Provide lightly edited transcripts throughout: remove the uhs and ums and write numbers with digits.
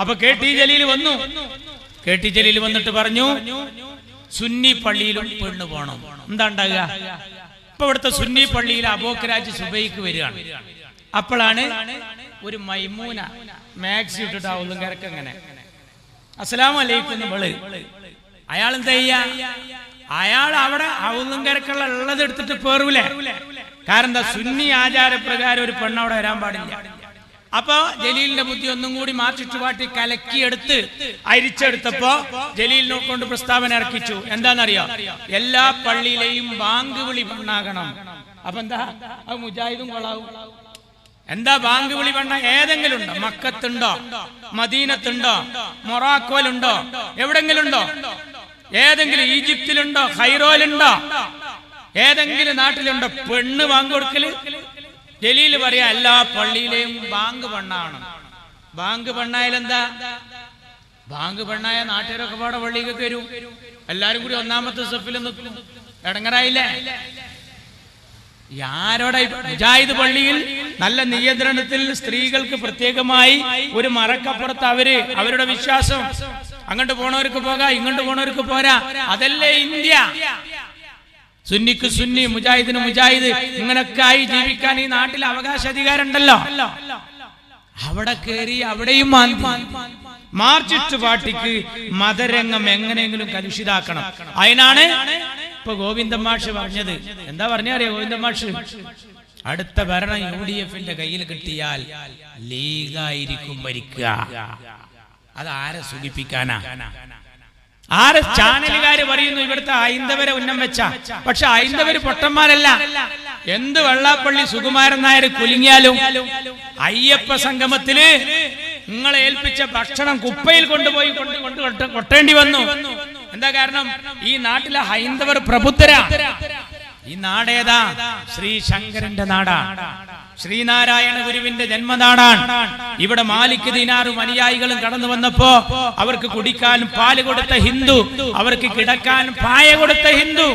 അപ്പൊ KT ജലീൽ വന്നു. KT Jaleel വന്നിട്ട് പറഞ്ഞു, സുന്നി പള്ളിയിലും പെണ്ണ് പോണം. എന്താ ഉണ്ടാകുക? ഇപ്പൊ ഇവിടുത്തെ സുന്നി പള്ളിയിൽ അബൂബക്കർ സുബൈക്ക് വരികയാണ്. അപ്പോഴാണ് ഒരു മൈമൂന മാക്സി ഇട്ടിട്ട് ആവുന്നും കിടക്കങ്ങനെ അസ്സലാമു അലൈക്കും നമ്മള്. അയാൾ എന്താ ചെയ്യാ? അയാൾ അവിടെ ഔന്നും കിടക്കുള്ള ഉള്ളത് എടുത്തിട്ട് പേറൂലേ? കാരണം എന്താ? സുന്നി ആചാരപ്രകാരം ഒരു പെണ്ണ് അവിടെ വരാൻ പാടില്ല. അപ്പൊ ജലീലിന്റെ ബുദ്ധി ഒന്നും കൂടി മാറ്റിച്ചുപാട്ടി കലക്കിയെടുത്ത് അരിച്ചെടുത്തപ്പോ ജലീലിനെ കൊണ്ട് പ്രസ്താവന ഇറക്കിച്ചു. എന്താണെന്നറിയോ? എല്ലാ പള്ളിയിലെയും ബാങ്ക് വിളി പെണ്ണാകണം. അപ്പൊ എന്താ? അത് മുജാഹിദും കൊള്ളാവും. എന്താ ബാങ്ക് വിളി പെണ്ണ? ഏതെങ്കിലും ഉണ്ടോ? മക്കത്തുണ്ടോ? മദീനത്തുണ്ടോ? മൊറാക്കോയിലുണ്ടോ? എവിടെങ്കിലും ഉണ്ടോ? ഏതെങ്കിലും ഈജിപ്തിലുണ്ടോ? ഖൈറോയിലുണ്ടോ? ഏതെങ്കിലും നാട്ടിലുണ്ടോ പെണ്ണ് ബാങ്ക് കൊടുക്കല്? ജലീൽ പറയാ എല്ലാ പള്ളിയിലെയും ബാങ്ക് പെണ്ണാണ്. ബാങ്ക് പെണ്ണായാലെന്താ? ബാങ്ക് പെണ്ണായ നാട്ടുകാരൊക്കെ പാടെ പള്ളിയിലേക്ക് വരും. എല്ലാരും കൂടി ഒന്നാമത്തെ സഫിൽ നിൽക്കും. ഇടങ്ങറായില്ലേ? ആരോടെ? മുജാഹിദ് പള്ളിയിൽ നല്ല നിയന്ത്രണത്തിൽ സ്ത്രീകൾക്ക് പ്രത്യേകമായി ഒരു മറക്കപ്പുറത്ത് അവരുടെ വിശ്വാസം. അങ്ങോട്ട് പോണവർക്ക് പോകാം, ഇങ്ങോട്ട് പോണവർക്ക് പോരാ. അതല്ലേ ഇന്ത്യ. സുന്നിക്ക് സുന്നി, മുജാഹിദിന് മുജാഹിദ്, ഇങ്ങനൊക്കെ ആയി ജീവിക്കാൻ ഈ നാട്ടിൽ അവകാശാധികാരം ഉണ്ടല്ലോ. അവിടെ കയറി അവിടെയും മാർച്ചിട്ട് പാർട്ടിക്ക് മതരംഗം എങ്ങനെയെങ്കിലും കലുഷിതാക്കണം. അതിനാണ് ഇപ്പൊ ഗോവിന്ദൻ മാഷ് പറഞ്ഞത്. എന്താ പറഞ്ഞറിയോ ഗോവിന്ദൻ മാഷ്? അടുത്ത ഭരണം UDF-ന്റെ കയ്യിൽ കിട്ടിയാൽ ലീഗായിരിക്കും ഭരിക്കുക. അത് ആരെ സുഖിപ്പിക്കാനാ? ആരെ? ചാനലുകാര് പറയുന്നു ഇവിടുത്തെ ഹൈന്ദവരെ ഉന്നം വെച്ച. പക്ഷെ ഹൈന്ദവര് പൊട്ടന്മാരല്ല. എന്ത് വെള്ളാപ്പള്ളി സുകുമാരൻ നായർ കുലുങ്ങിയാലും അയ്യപ്പ സംഗമത്തില് നിങ്ങളെ ഏൽപ്പിച്ച ഭക്ഷണം കുപ്പയിൽ കൊണ്ടുപോയി കൊട്ടേണ്ടി വന്നു. എന്താ കാരണം? ഈ നാട്ടിലെ ഹൈന്ദവർ പ്രബുദ്ധരാ. ഈ നാടേതാ? ശ്രീ ശങ്കരന്റെ നാടാണ്. ശ്രീനാരായണ ഗുരുവിന്റെ ജന്മനാടാണ്. ഇവിടെ മാലിക് ദീനാറും അനുയായികളും കടന്നു വന്നപ്പോ അവർക്ക് കുടിക്കാൻ പാല് കൊടുത്ത ഹിന്ദു, അവർക്ക് കിടക്കാൻ പായ കൊടുത്ത ഹിന്ദു,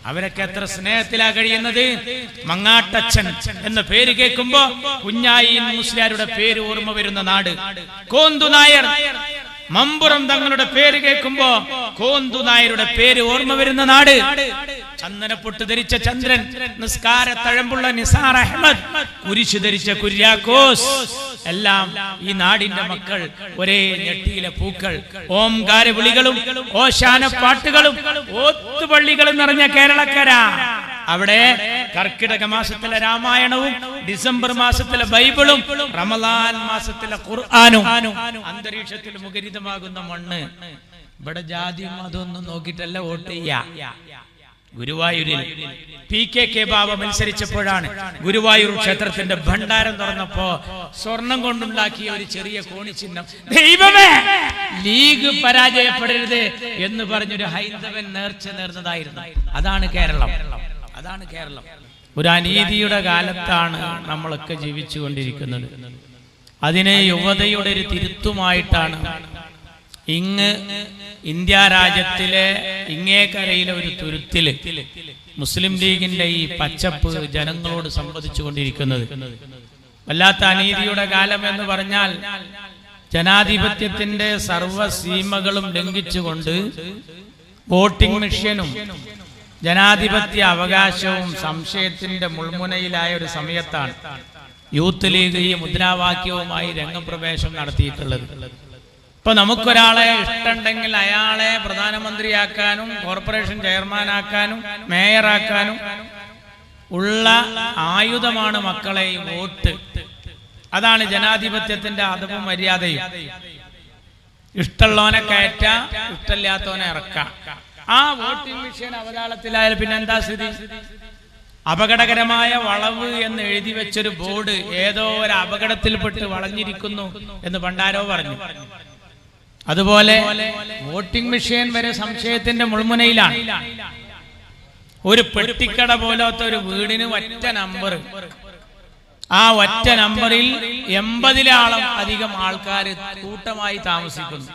അവരൊക്കെ എത്ര സ്നേഹത്തിലാ കഴിയുന്നത്. മങ്ങാട്ടച്ഛൻ എന്ന പേര് കേൾക്കുമ്പോ കുഞ്ഞായി മുസ്ലിയാരുടെ പേര് ഓർമ്മ വരുന്ന നാട്. കോന്തു നായർ, മമ്പുറം തങ്ങളുടെ പേര് കേൾക്കുമ്പോ കോന്തു നായരുടെ പേര് ഓർമ്മ വരുന്ന നാട്. ചന്ദനപ്പൊട്ട് ധരിച്ച ചന്ദ്രൻ, നിസ്കാര തഴമ്പുള്ള നിസാർ അഹമ്മദ്, കുരിശു ധരിച്ച കുര്യാക്കോസ്, എല്ലാം ഈ നാടിന്റെ മക്കൾ. ഒരേ ഞെട്ടിയിലെ പൂക്കൾ. ഓംകാര വിളികളും ഓശാന പാട്ടുകളും ഓത്തുപള്ളികളും നിറഞ്ഞ കേരളക്കര. അവിടെ കർക്കിടക മാസത്തിലെ രാമായണവും ഡിസംബർ മാസത്തിലെ ബൈബിളും റമദാൻ മാസത്തിലെ ഖുർആനും അന്തരീക്ഷത്തിൽ മുഖരിതമാകുന്ന മണ്ണ്. ഇവിടെ ജാതിയും അതൊന്നും നോക്കിയിട്ടല്ല വോട്ട് ചെയ്യാ. ഗുരുവായൂരിൽ PKK ബാബ മത്സരിച്ചപ്പോഴാണ് ഗുരുവായൂർ ക്ഷേത്രത്തിന്റെ ഭണ്ഡാരം തുറന്നപ്പോ സ്വർണം കൊണ്ടുണ്ടാക്കിയ ഒരു ചെറിയ കോണിച്ചിഹ്നം, ദൈവമേ ലീഗ് പരാജയപ്പെടരുത് എന്ന് പറഞ്ഞൊരു ഹൈന്ദവൻ നേർച്ച നേർന്നതായിരുന്നു. അതാണ് കേരളം. അതാണ് കേരളം. ഒരു അനീതിയുടെ കാലത്താണ് നമ്മളൊക്കെ ജീവിച്ചുകൊണ്ടിരിക്കുന്നത്. അതിനെ യുവതയുടെ ഒരു തിരുത്തുമായിട്ടാണ് ഇങ്ങ് ഇന്ത്യ രാജ്യത്തിലെ ഇങ്ങേക്കരയിലെ ഒരു തുരുത്തില് മുസ്ലിം ലീഗിന്റെ ഈ പച്ചപ്പ് ജനങ്ങളോട് സംവദിച്ചു കൊണ്ടിരിക്കുന്നത്. വല്ലാത്ത അനീതിയുടെ കാലം എന്ന് പറഞ്ഞാൽ ജനാധിപത്യത്തിന്റെ സർവ്വസീമകളും ലംഘിച്ചുകൊണ്ട് വോട്ടിംഗ് മെഷീനും ജനാധിപത്യ അവകാശവും സംശയത്തിന്റെ മുൾമുനയിലായ ഒരു സമയത്താണ് യൂത്ത് ലീഗ് ഈ മുദ്രാവാക്യവുമായി രംഗപ്രവേശം നടത്തിയിട്ടുള്ളത്. ഇപ്പൊ നമുക്കൊരാളെ ഇഷ്ടമുണ്ടെങ്കിൽ അയാളെ പ്രധാനമന്ത്രിയാക്കാനും കോർപ്പറേഷൻ ചെയർമാനാക്കാനും മേയറാക്കാനും ഉള്ള ആയുധമാണ് മക്കളെ ഈ വോട്ട്. അതാണ് ജനാധിപത്യത്തിന്റെ അതവും മര്യാദയും. ഇഷ്ടമുള്ളവനെ കയറ്റാം, ഇഷ്ടമില്ലാത്തവനെ ഇറക്കാം. ആ വോട്ടിംഗ് മെഷീൻ അവതാളത്തിലായാലും പിന്നെ എന്താ സ്ഥിതി? അപകടകരമായ വളവ് എന്ന് എഴുതി വെച്ചൊരു ബോർഡ് ഏതോ ഒരു അപകടത്തിൽപ്പെട്ട് വളഞ്ഞിരിക്കുന്നു എന്ന് പണ്ടാരോ പറഞ്ഞു. അതുപോലെ വോട്ടിംഗ് മെഷീൻ വരെ സംശയത്തിന്റെ മുൾമുനയിലാണ്. ഒരു പെട്ടിക്കട പോലത്തെ ഒരു വീടിന് ഒറ്റ നമ്പർ, ആ ഒറ്റ നമ്പറിൽ 80-ലും അധികം ആൾക്കാർ കൂട്ടമായി താമസിക്കുന്നു.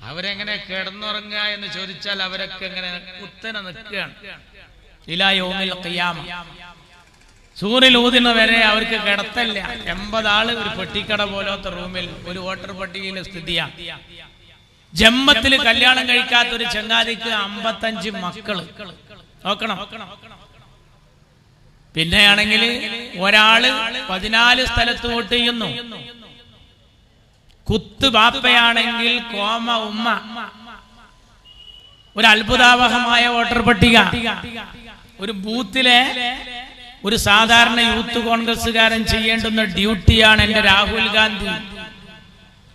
അവരെങ്ങനെ കിടന്നുറങ്ങുക എന്ന് ചോദിച്ചാൽ അവരൊക്കെ എങ്ങനെ കുത്തനെ നിൽക്കുകയാണ്. ഇലാ യൗമിൽ ഖിയാമ. സൂറിൽ ഊതുന്ന വരെ അവർക്ക് കിടത്തല്ല. 80 ആള് ഒരു പെട്ടിക്കട പോലത്തെ റൂമിൽ ഒരു വോട്ടർ പട്ടികയിലെ സ്ഥിതിയാണ്. ജമ്മത്തിൽ കല്യാണം കഴിക്കാത്ത ഒരു ചങ്ങാതിക്ക് 55 മക്കള്. നോക്കണം. പിന്നെയാണെങ്കിൽ ഒരാള് 14 സ്ഥലത്ത് വോട്ട് ചെയ്യുന്നു. കുത്ത് ബാപ്പയാണെങ്കിൽ കോമ ഉമ്മ. ഒരു അത്ഭുതാവഹമായ വോട്ടർ പട്ടിക. ഒരു ബൂത്തിലെ ഒരു സാധാരണ യൂത്ത് കോൺഗ്രസ്സുകാരൻ ചെയ്യേണ്ടുന്ന ഡ്യൂട്ടിയാണ് എന്റെ രാഹുൽ ഗാന്ധി.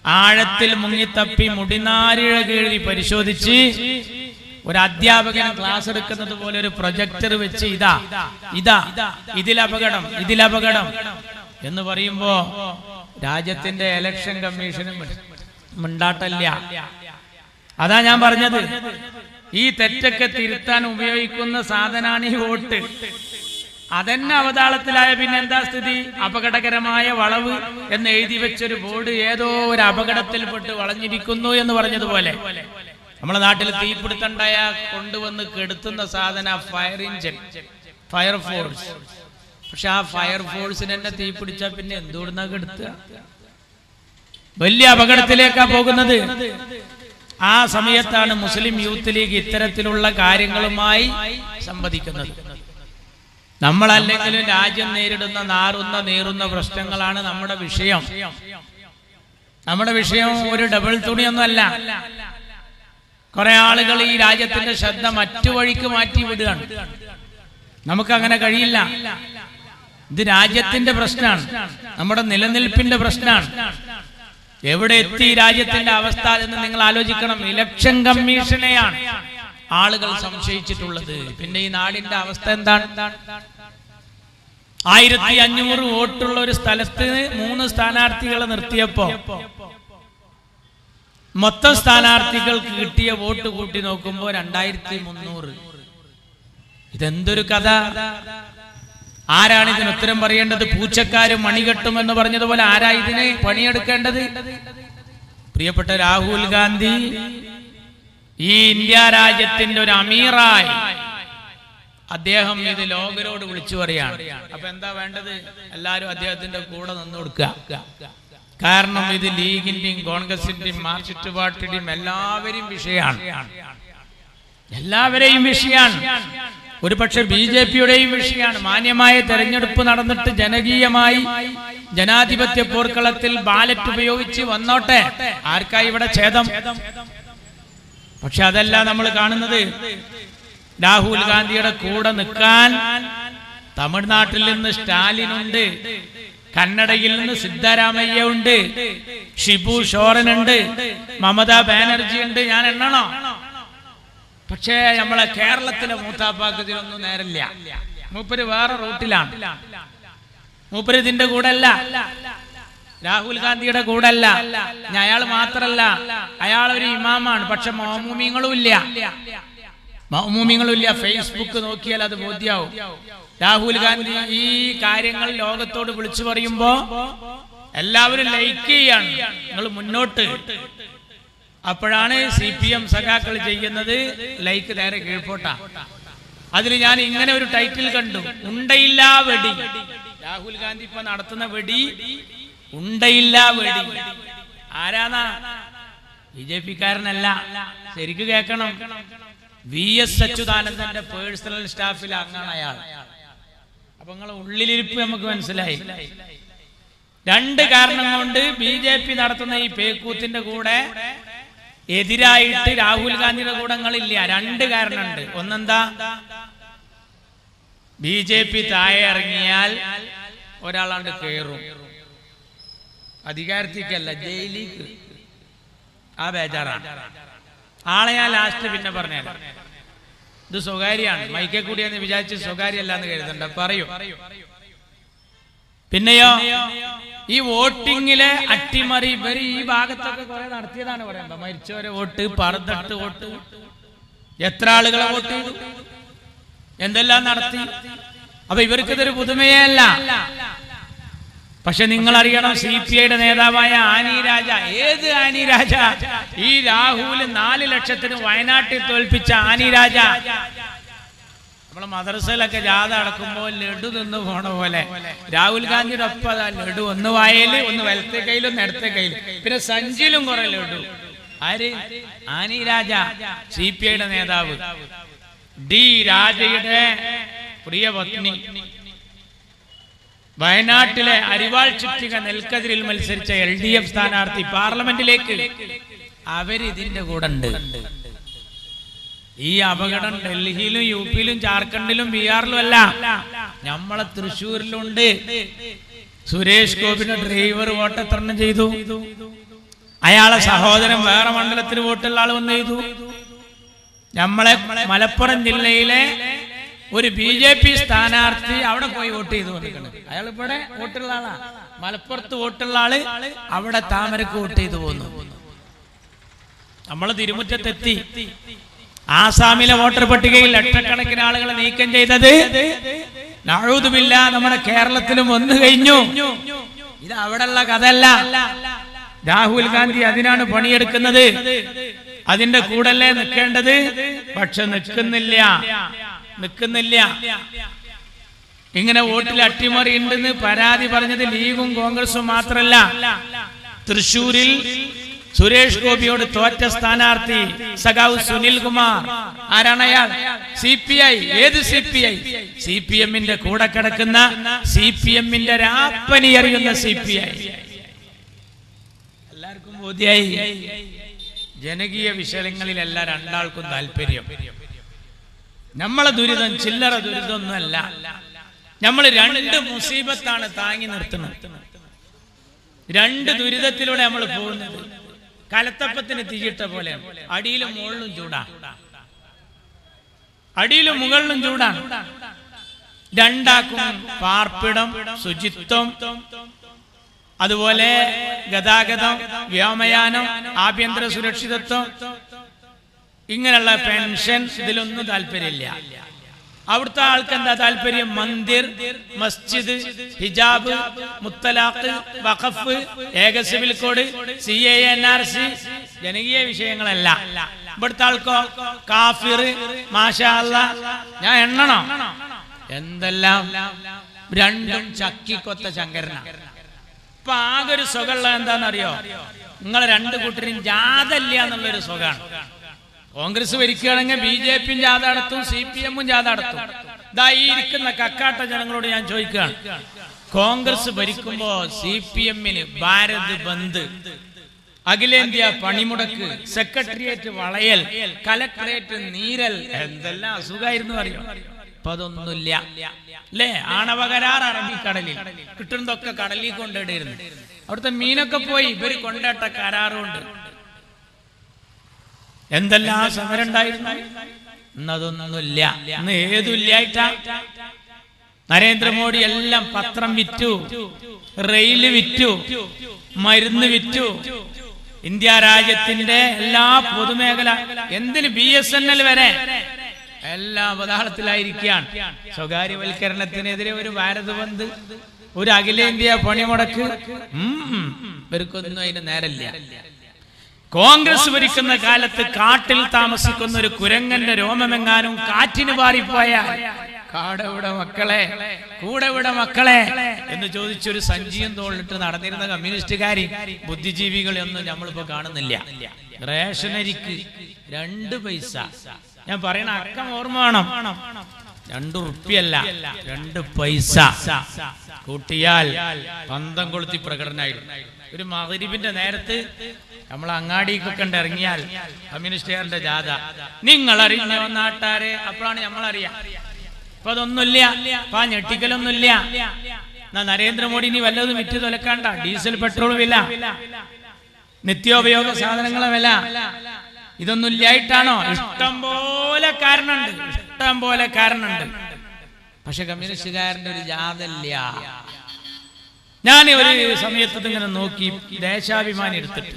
ആഴത്തിൽ മുങ്ങിത്തപ്പി മുടിനാരിഴ കീഴി പരിശോധിച്ച് ഒരു അധ്യാപകൻ ക്ലാസ് എടുക്കുന്നത് പോലെ ഒരു പ്രൊജക്ടർ വെച്ച് ഇതിലപകടം എന്ന് പറയുമ്പോ രാജ്യത്തിന്റെ ഇലക്ഷൻ കമ്മീഷനും മിണ്ടാട്ടല്ല. അതാ ഞാൻ പറഞ്ഞത്, ഈ തെറ്റൊക്കെ തിരുത്താൻ ഉപയോഗിക്കുന്ന സാധനാണ് ഈ വോട്ട്. അതെന്നെ അവതാളത്തിലായ പിന്നെ എന്താ സ്ഥിതി? അപകടകരമായ വളവ് എന്ന് എഴുതി വെച്ചൊരു ബോർഡ് ഏതോ ഒരു അപകടത്തിൽപ്പെട്ട് വളഞ്ഞിരിക്കുന്നു എന്ന് പറഞ്ഞതുപോലെ നമ്മളെ നാട്ടിൽ തീപിടുത്തണ്ടായ കൊണ്ടുവന്ന് കെടുത്തുന്ന സാധന ഫയർ എഞ്ചിൻ, ഫയർഫോഴ്സ്. പക്ഷെ ആ ഫയർഫോഴ്സിന് തന്നെ തീപിടിച്ചാൽ പിന്നെ എന്തുകൊണ്ടാ കെടുത്തുക? വലിയ അപകടത്തിലേക്കാ പോകുന്നത്. ആ സമയത്താണ് മുസ്ലിം യൂത്ത് ലീഗ് ഇത്തരത്തിലുള്ള കാര്യങ്ങളുമായി സംവദിക്കുന്നത്. നമ്മളല്ലെങ്കിലും രാജ്യം നേരിടുന്ന നീറുന്ന പ്രശ്നങ്ങളാണ് നമ്മുടെ വിഷയം. നമ്മുടെ വിഷയം ഒരു ഡബിൾ തുണിയൊന്നുമല്ല. കുറെ ആളുകൾ ഈ രാജ്യത്തിന്റെ ശ്രദ്ധ മറ്റു വഴിക്ക് മാറ്റി വിടുകയാണ്. നമുക്കങ്ങനെ കഴിയില്ല. ഇത് രാജ്യത്തിന്റെ പ്രശ്നമാണ്, നമ്മുടെ നിലനിൽപ്പിന്റെ പ്രശ്നമാണ്. എവിടെ എത്തി രാജ്യത്തിന്റെ അവസ്ഥ എന്ന് നിങ്ങൾ ആലോചിക്കണം. ഇലക്ഷൻ കമ്മീഷനെയാണ് ആളുകൾ സംശയിച്ചിട്ടുള്ളത്. പിന്നെ ഈ നാടിന്റെ അവസ്ഥ എന്താണ്? 1500 വോട്ടുള്ള ഒരു സ്ഥലത്ത് 3 സ്ഥാനാർത്ഥികളെ നിർത്തിയപ്പോ മൊത്തം സ്ഥാനാർത്ഥികൾക്ക് കിട്ടിയ വോട്ട് കൂട്ടി നോക്കുമ്പോ 2300. ഇതെന്തൊരു കഥ! ആരാണ് ഇതിന് ഉത്തരം പറയേണ്ടത്? പൂച്ചക്കാരും മണികെട്ടും എന്ന് പറഞ്ഞതുപോലെ ആരാ ഇതിന് പണിയെടുക്കേണ്ടത്? പ്രിയപ്പെട്ട രാഹുൽ ഗാന്ധി ഈ ഇന്ത്യ രാജ്യത്തിന്റെ ഒരു അമീറായി അദ്ദേഹം ഇത് ലോകരോട് വിളിച്ചു പറയാണ്. അപ്പൊ എന്താ വേണ്ടത്? എല്ലാരും അദ്ദേഹത്തിന്റെ കൂടെ നിന്ന് കൊടുക്കുക. കാരണം ഇത് ലീഗിന്റെയും കോൺഗ്രസിന്റെയും മാർക്സിസ്റ്റ് പാർട്ടിയുടെയും എല്ലാവരെയും വിഷയമാണ്. ഒരു പക്ഷെ BJPയുടെയും വിഷയമാണ്. മാന്യമായ തെരഞ്ഞെടുപ്പ് നടന്നിട്ട് ജനകീയമായി ജനാധിപത്യ പോർക്കളത്തിൽ ബാലറ്റ് ഉപയോഗിച്ച് വന്നോട്ടെ, ആർക്കായി ഇവിടെ ഛേദം? പക്ഷെ അതല്ല നമ്മൾ കാണുന്നത്. രാഹുൽ ഗാന്ധിയുടെ കൂടെ നിൽക്കാൻ തമിഴ്നാട്ടിൽ നിന്ന് സ്റ്റാലിനുണ്ട്, കന്നഡയിൽ നിന്ന് സിദ്ധരാമയ്യ ഉണ്ട്, ഷിബു സോറനുണ്ട്, മമതാ ബാനർജി ഉണ്ട്. ഞാൻ എണ്ണണോ? പക്ഷേ നമ്മളെ കേരളത്തിലെ മൂത്താപ്പാക്ക് ഇതിനൊന്നും നേരില്ല. മൂപ്പര് വേറെ റൂട്ടിലാണ്. മൂപ്പര് ഇതിന്റെ കൂടെ അല്ല, രാഹുൽ ഗാന്ധിയുടെ കൂടെ അല്ല. അയാൾ മാത്രല്ല, അയാൾ ഒരു ഇമാമാണ്. പക്ഷെ മൗമൂമിങ്ങളും ഇല്ല. ഫേസ്ബുക്ക് നോക്കിയാൽ അത് ബോധ്യാവും. രാഹുൽ ഗാന്ധി ഈ കാര്യങ്ങൾ ലോകത്തോട് വിളിച്ചു പറയുമ്പോ എല്ലാവരും ലൈക്ക് ചെയ്യാണ്, നിങ്ങൾ മുന്നോട്ട്. അപ്പോഴാണ് CPM സഖാക്കൾ ചെയ്യുന്നത് ലൈക്ക് നേരെ കീഴ്പോട്ടാ. അതിൽ ഞാൻ ഇങ്ങനെ ഒരു ടൈറ്റിൽ കണ്ടു, ഉണ്ടയില്ലാ വെടി. രാഹുൽ ഗാന്ധി ഇപ്പൊ നടത്തുന്ന വെടി ഉണ്ടയില്ലാ വെടി. ആരാന്നാ? BJPക്കാരനല്ല. ശരിക്ക് കേൾക്കണം. VS അച്യുതാനന്ദന്റെ പേഴ്സണൽ സ്റ്റാഫിൽ അങ്ങാണ് അയാൾ. അപ്പൊ നിങ്ങളെ ഉള്ളിലിരിപ്പ് നമുക്ക് മനസ്സിലായി. 2 കാരണം കൊണ്ട് BJP നടത്തുന്ന ഈ പേക്കൂത്തിന്റെ കൂടെ എതിരായിട്ട് രാഹുൽ ഗാന്ധിയുടെ കൂടങ്ങളില്ല. 2 കാരണമുണ്ട്. ഒന്നെന്താ? BJP താഴെ ഇറങ്ങിയാൽ ഒരാളാണ്ട് കയറും. അധികാരത്തിക്കല്ല, ജയിലിക്ക്. ആ ബേജാറാണ്. ആളെ ഞാൻ ലാസ്റ്റ് പിന്നെ പറഞ്ഞാൽ ഇത് സ്വകാര്യാണ്, മൈക്കെ കൂടിയെന്ന് വിചാരിച്ച് സ്വകാര്യമല്ല എന്ന് കരുതണ്ട, പറയൂ. പിന്നെയോ ഈ വോട്ടിങ്ങിലെ അട്ടിമറി ഇവർ ഈ ഭാഗത്തൊക്കെ കുറെ നടത്തിയതാണ് പറയണ്ട. മരിച്ചവരെ വോട്ട്, പറന്നിട്ട് വോട്ട്, എത്ര ആളുകളെ വോട്ട് ചെയ്തു, എന്തെല്ലാം നടത്തി. അപ്പൊ ഇവർക്ക് ഇതൊരു പുതുമയേ അല്ല. പക്ഷെ നിങ്ങൾ അറിയണം, CPIയുടെ നേതാവായ ആനി രാജ, ഏത് ആനി രാജ? ഈ രാഹുൽ 4 ലക്ഷത്തിന് വയനാട്ടിൽ തോൽപ്പിച്ച ആനി രാജ നമ്മളെ മദ്രസയിലൊക്കെ ജാഥ അടക്കുമ്പോൾ ലഡു തിന്നു പോണ പോലെ രാഹുൽ ഗാന്ധിയുടെ ഒപ്പം ലഡു ഒന്ന് വായയില്, ഒന്ന് വലത്തെ കയ്യിലും ഒന്ന് ഇടത്തെ കയ്യിലും, പിന്നെ സഞ്ചിയിലും കുറെ ലഡു. ആര്? ആനി രാജ, CPIയുടെ നേതാവ്. ഡി രാജയുടെ പ്രിയ പത്നി, വയനാട്ടിലെ അരിവാൾ ചുറ്റിക നെൽക്കതിരിൽ മത്സരിച്ച LDF സ്ഥാനാർത്ഥി പാർലമെന്റിലേക്ക്, അവരിതിന്റെ കൂടെ ഉണ്ട്. ഈ അപകടം ഡൽഹിയിലും UPയിലും ജാർഖണ്ഡിലും ബീഹാറിലും അല്ല, നമ്മളെ തൃശ്ശൂരിലുണ്ട്. സുരേഷ് ഗോപിയുടെ ഡ്രൈവർ വോട്ടെത്രണ്ണം ചെയ്തു? അയാളെ സഹോദരൻ വേറെ മണ്ഡലത്തിന് വോട്ടുള്ള ആൾ വന്ന് ചെയ്തു. നമ്മളെ മലപ്പുറം ജില്ലയിലെ ഒരു BJP സ്ഥാനാർത്ഥി അവിടെ പോയി വോട്ട് ചെയ്തു കൊടുക്കണം. അയാൾ ഇവിടെ വോട്ടുള്ള ആളാ, മലപ്പുറത്ത് വോട്ടുള്ള ആള് അവിടെ താമരക്ക് വോട്ട് ചെയ്തു പോന്നു. നമ്മള് തിരുമുറ്റത്തെത്തി. ആസാമിലെ വോട്ടർ പട്ടികയിൽ ലക്ഷക്കണക്കിന് ആളുകളെ നീക്കം ചെയ്തത് നഊദു ബില്ലാഹ് നമ്മുടെ കേരളത്തിലും വന്നു കഴിഞ്ഞു. ഇത് അവിടെയുള്ള കഥയല്ല. രാഹുൽ ഗാന്ധി അതിനാണ് പണിയെടുക്കുന്നത്. അതിന്റെ കൂടല്ലേ നിൽക്കേണ്ടത്. പക്ഷെ നിൽക്കുന്നില്ല. ഇങ്ങനെ വോട്ടിൽ അട്ടിമറി ഉണ്ടെന്ന് പരാതി പറഞ്ഞത് ലീഗും കോൺഗ്രസും മാത്രമല്ല. തൃശൂരിൽ സുരേഷ് ഗോപിയോട് തോറ്റ സ്ഥാനാർത്ഥി സഖാവ് സുനിൽ കുമാർ, ആരാണ് അയാൾ? CPI. ഏത് CPI? CPM-ന്റെ കൂടെ കിടക്കുന്ന, CPM-ന്റെ രാപ്പനി അറിയുന്ന CPI. എല്ലാവർക്കും ബോധ്യായി. ജനകീയ വിഷയങ്ങളിലല്ല രണ്ടാൾക്കും താല്പര്യം. നമ്മളെ ദുരിതം ചില്ലറ ദുരിതമൊന്നുമല്ല. നമ്മൾ രണ്ട് മുസീബത്താണ് താങ്ങി നിർത്തുന്നത്. രണ്ട് ദുരിതത്തിലൂടെ നമ്മൾ പോകുന്നത്. കലത്തപ്പത്തിന് തീയിട്ട പോലെയാണ്. അടിയിലും മുകളിലും ചൂടാണ്, അടിയിലും മുകളിലും ചൂടാണ്. രണ്ടാക്കും പാർപ്പിടം, ശുചിത്വം, അതുപോലെ ഗതാഗതം, വ്യോമയാനം, ആഭ്യന്തര സുരക്ഷിതത്വം, ഇങ്ങനെയുള്ള പെൻഷൻ, ഇതിലൊന്നും താല്പര്യമില്ല. അവിടുത്തെ ആൾക്ക് എന്താ താല്പര്യം? മന്ദിർ, മസ്ജിദ്, ഹിജാബ്, മുത്തലാഖ്, വഖഫ്, ഏക സിവിൽ കോഡ്, CAA, NRC, ജനകീയ വിഷയങ്ങളല്ല. ഇവിടുത്തെ ആൾക്കോ കാഫിർ, മാഷാ അല്ലാഹ്, ഞാൻ എണ്ണണോ എന്തെല്ലാം. രണ്ടും ചക്കിക്കൊത്ത ശങ്കരന. ഇപ്പൊ ആകെ ഒരു സുഖമുള്ള എന്താണെന്നറിയോ? നിങ്ങളെ രണ്ടു കൂട്ടരും ജാഥല്ല എന്നുള്ളൊരു സുഖമാണ്. കോൺഗ്രസ് ഭരിക്കുകയാണെങ്കിൽ BJP-യും ജാഥ നടത്തും, CPM-ഉം ജാഥ നടത്തും. ഇതാ ഈ ഇരിക്കുന്ന കക്കാട്ട ജനങ്ങളോട് ഞാൻ ചോദിക്കുകയാണ്, കോൺഗ്രസ് ഭരിക്കുമ്പോ CPM-ന് ഭാരത് ബന്ദ്, അഖിലേന്ത്യാ പണിമുടക്ക്, സെക്രട്ടേറിയറ്റ് വളയൽ, കലക്ടറേറ്റ് നീരൽ, എന്തെല്ലാം അസുഖമായിരുന്നു അറിയോ? ഇപ്പൊ അതൊന്നുമില്ല അല്ലേ? ആണവ കരാർ അറബിക്കടലിൽ, കിട്ടുന്നതൊക്കെ കടലിൽ കൊണ്ടിടുന്നു. അവിടുത്തെ മീനൊക്കെ പോയി ഇവര് കൊണ്ടേട്ട കരാറുണ്ട്. എന്തെല്ലാം സമരം ഉണ്ടായിരുന്നു. ഇന്നതൊന്നുമില്ല. ഇന്ന് ഏതുമില്ലായിട്ടാ? നരേന്ദ്രമോദി എല്ലാം പത്രം വിറ്റു, റെയില് വിറ്റു, മരുന്ന് വിറ്റു. ഇന്ത്യ രാജ്യത്തിന്റെ എല്ലാ പൊതുമേഖല, എന്തിന് BSNL വരെ എല്ലാ അവതാളത്തിലായിരിക്കുകയാണ്. സ്വകാര്യവൽക്കരണത്തിനെതിരെ ഒരു ഭാരത് ബന്ദ്, ഒരു അഖിലേന്ത്യാ പണിമുടക്ക്. ഇവർക്കൊന്നും അതിന് നേരല്ല. കോൺഗ്രസ് ഭരിക്കുന്ന കാലത്ത് കാട്ടിൽ താമസിക്കുന്ന ഒരു കുരങ്ങന്റെ രോമമെങ്ങാനും കാറ്റിന് പാറിപ്പോയാൽ കാടെവിടെ മക്കളെ, കൂടെവിടെ മക്കളെ എന്ന് ചോദിച്ചൊരു സഞ്ചിയും തോളിട്ട് നടന്നിരുന്ന കമ്മ്യൂണിസ്റ്റുകാരി ബുദ്ധിജീവികളെയൊന്നും നമ്മളിപ്പോ കാണുന്നില്ല. റേഷനരിക്ക് 2 പൈസ. ഞാൻ പറയണ അക്കം ഓർമ്മ വേണം. 2 ഉറുപ്പ്യല്ല, 2 പൈസ കൂട്ടിയാൽ പന്തം കൊളുത്തി പ്രകടനമായിരുന്നു. ഒരു മഗ്‌രിബിന്റെ നേരത്ത് നമ്മൾ അങ്ങാടിക്കൊക്കെ ഇറങ്ങിയാൽ കമ്മ്യൂണിസ്റ്റുകാരുടെ ജാഥ, നിങ്ങൾ അറിഞ്ഞോ നാട്ടാരെ? അപ്പോഴാണ് നമ്മളറിയാം. അപ്പൊ അതൊന്നുമില്ല. അപ്പൊ ആ ഞെട്ടിക്കലൊന്നുമില്ല. നരേന്ദ്രമോദി ഇനി വല്ലതും വിറ്റ് തുലക്കാണ്ട. ഡീസൽ പെട്രോൾ വില, നിത്യോപയോഗ സാധനങ്ങളെ വില, ഇതൊന്നും ഇല്ലായിട്ടാണോ? ഇഷ്ടം പോലെ കാരണമുണ്ട്. പക്ഷെ കമ്മ്യൂണിസ്റ്റുകാരന്റെ ഒരു ജാഥല്ല. ഞാൻ ഒരു സമയത്ത് ഇങ്ങനെ നോക്കി, ദേശാഭിമാനി എടുത്തിട്ട്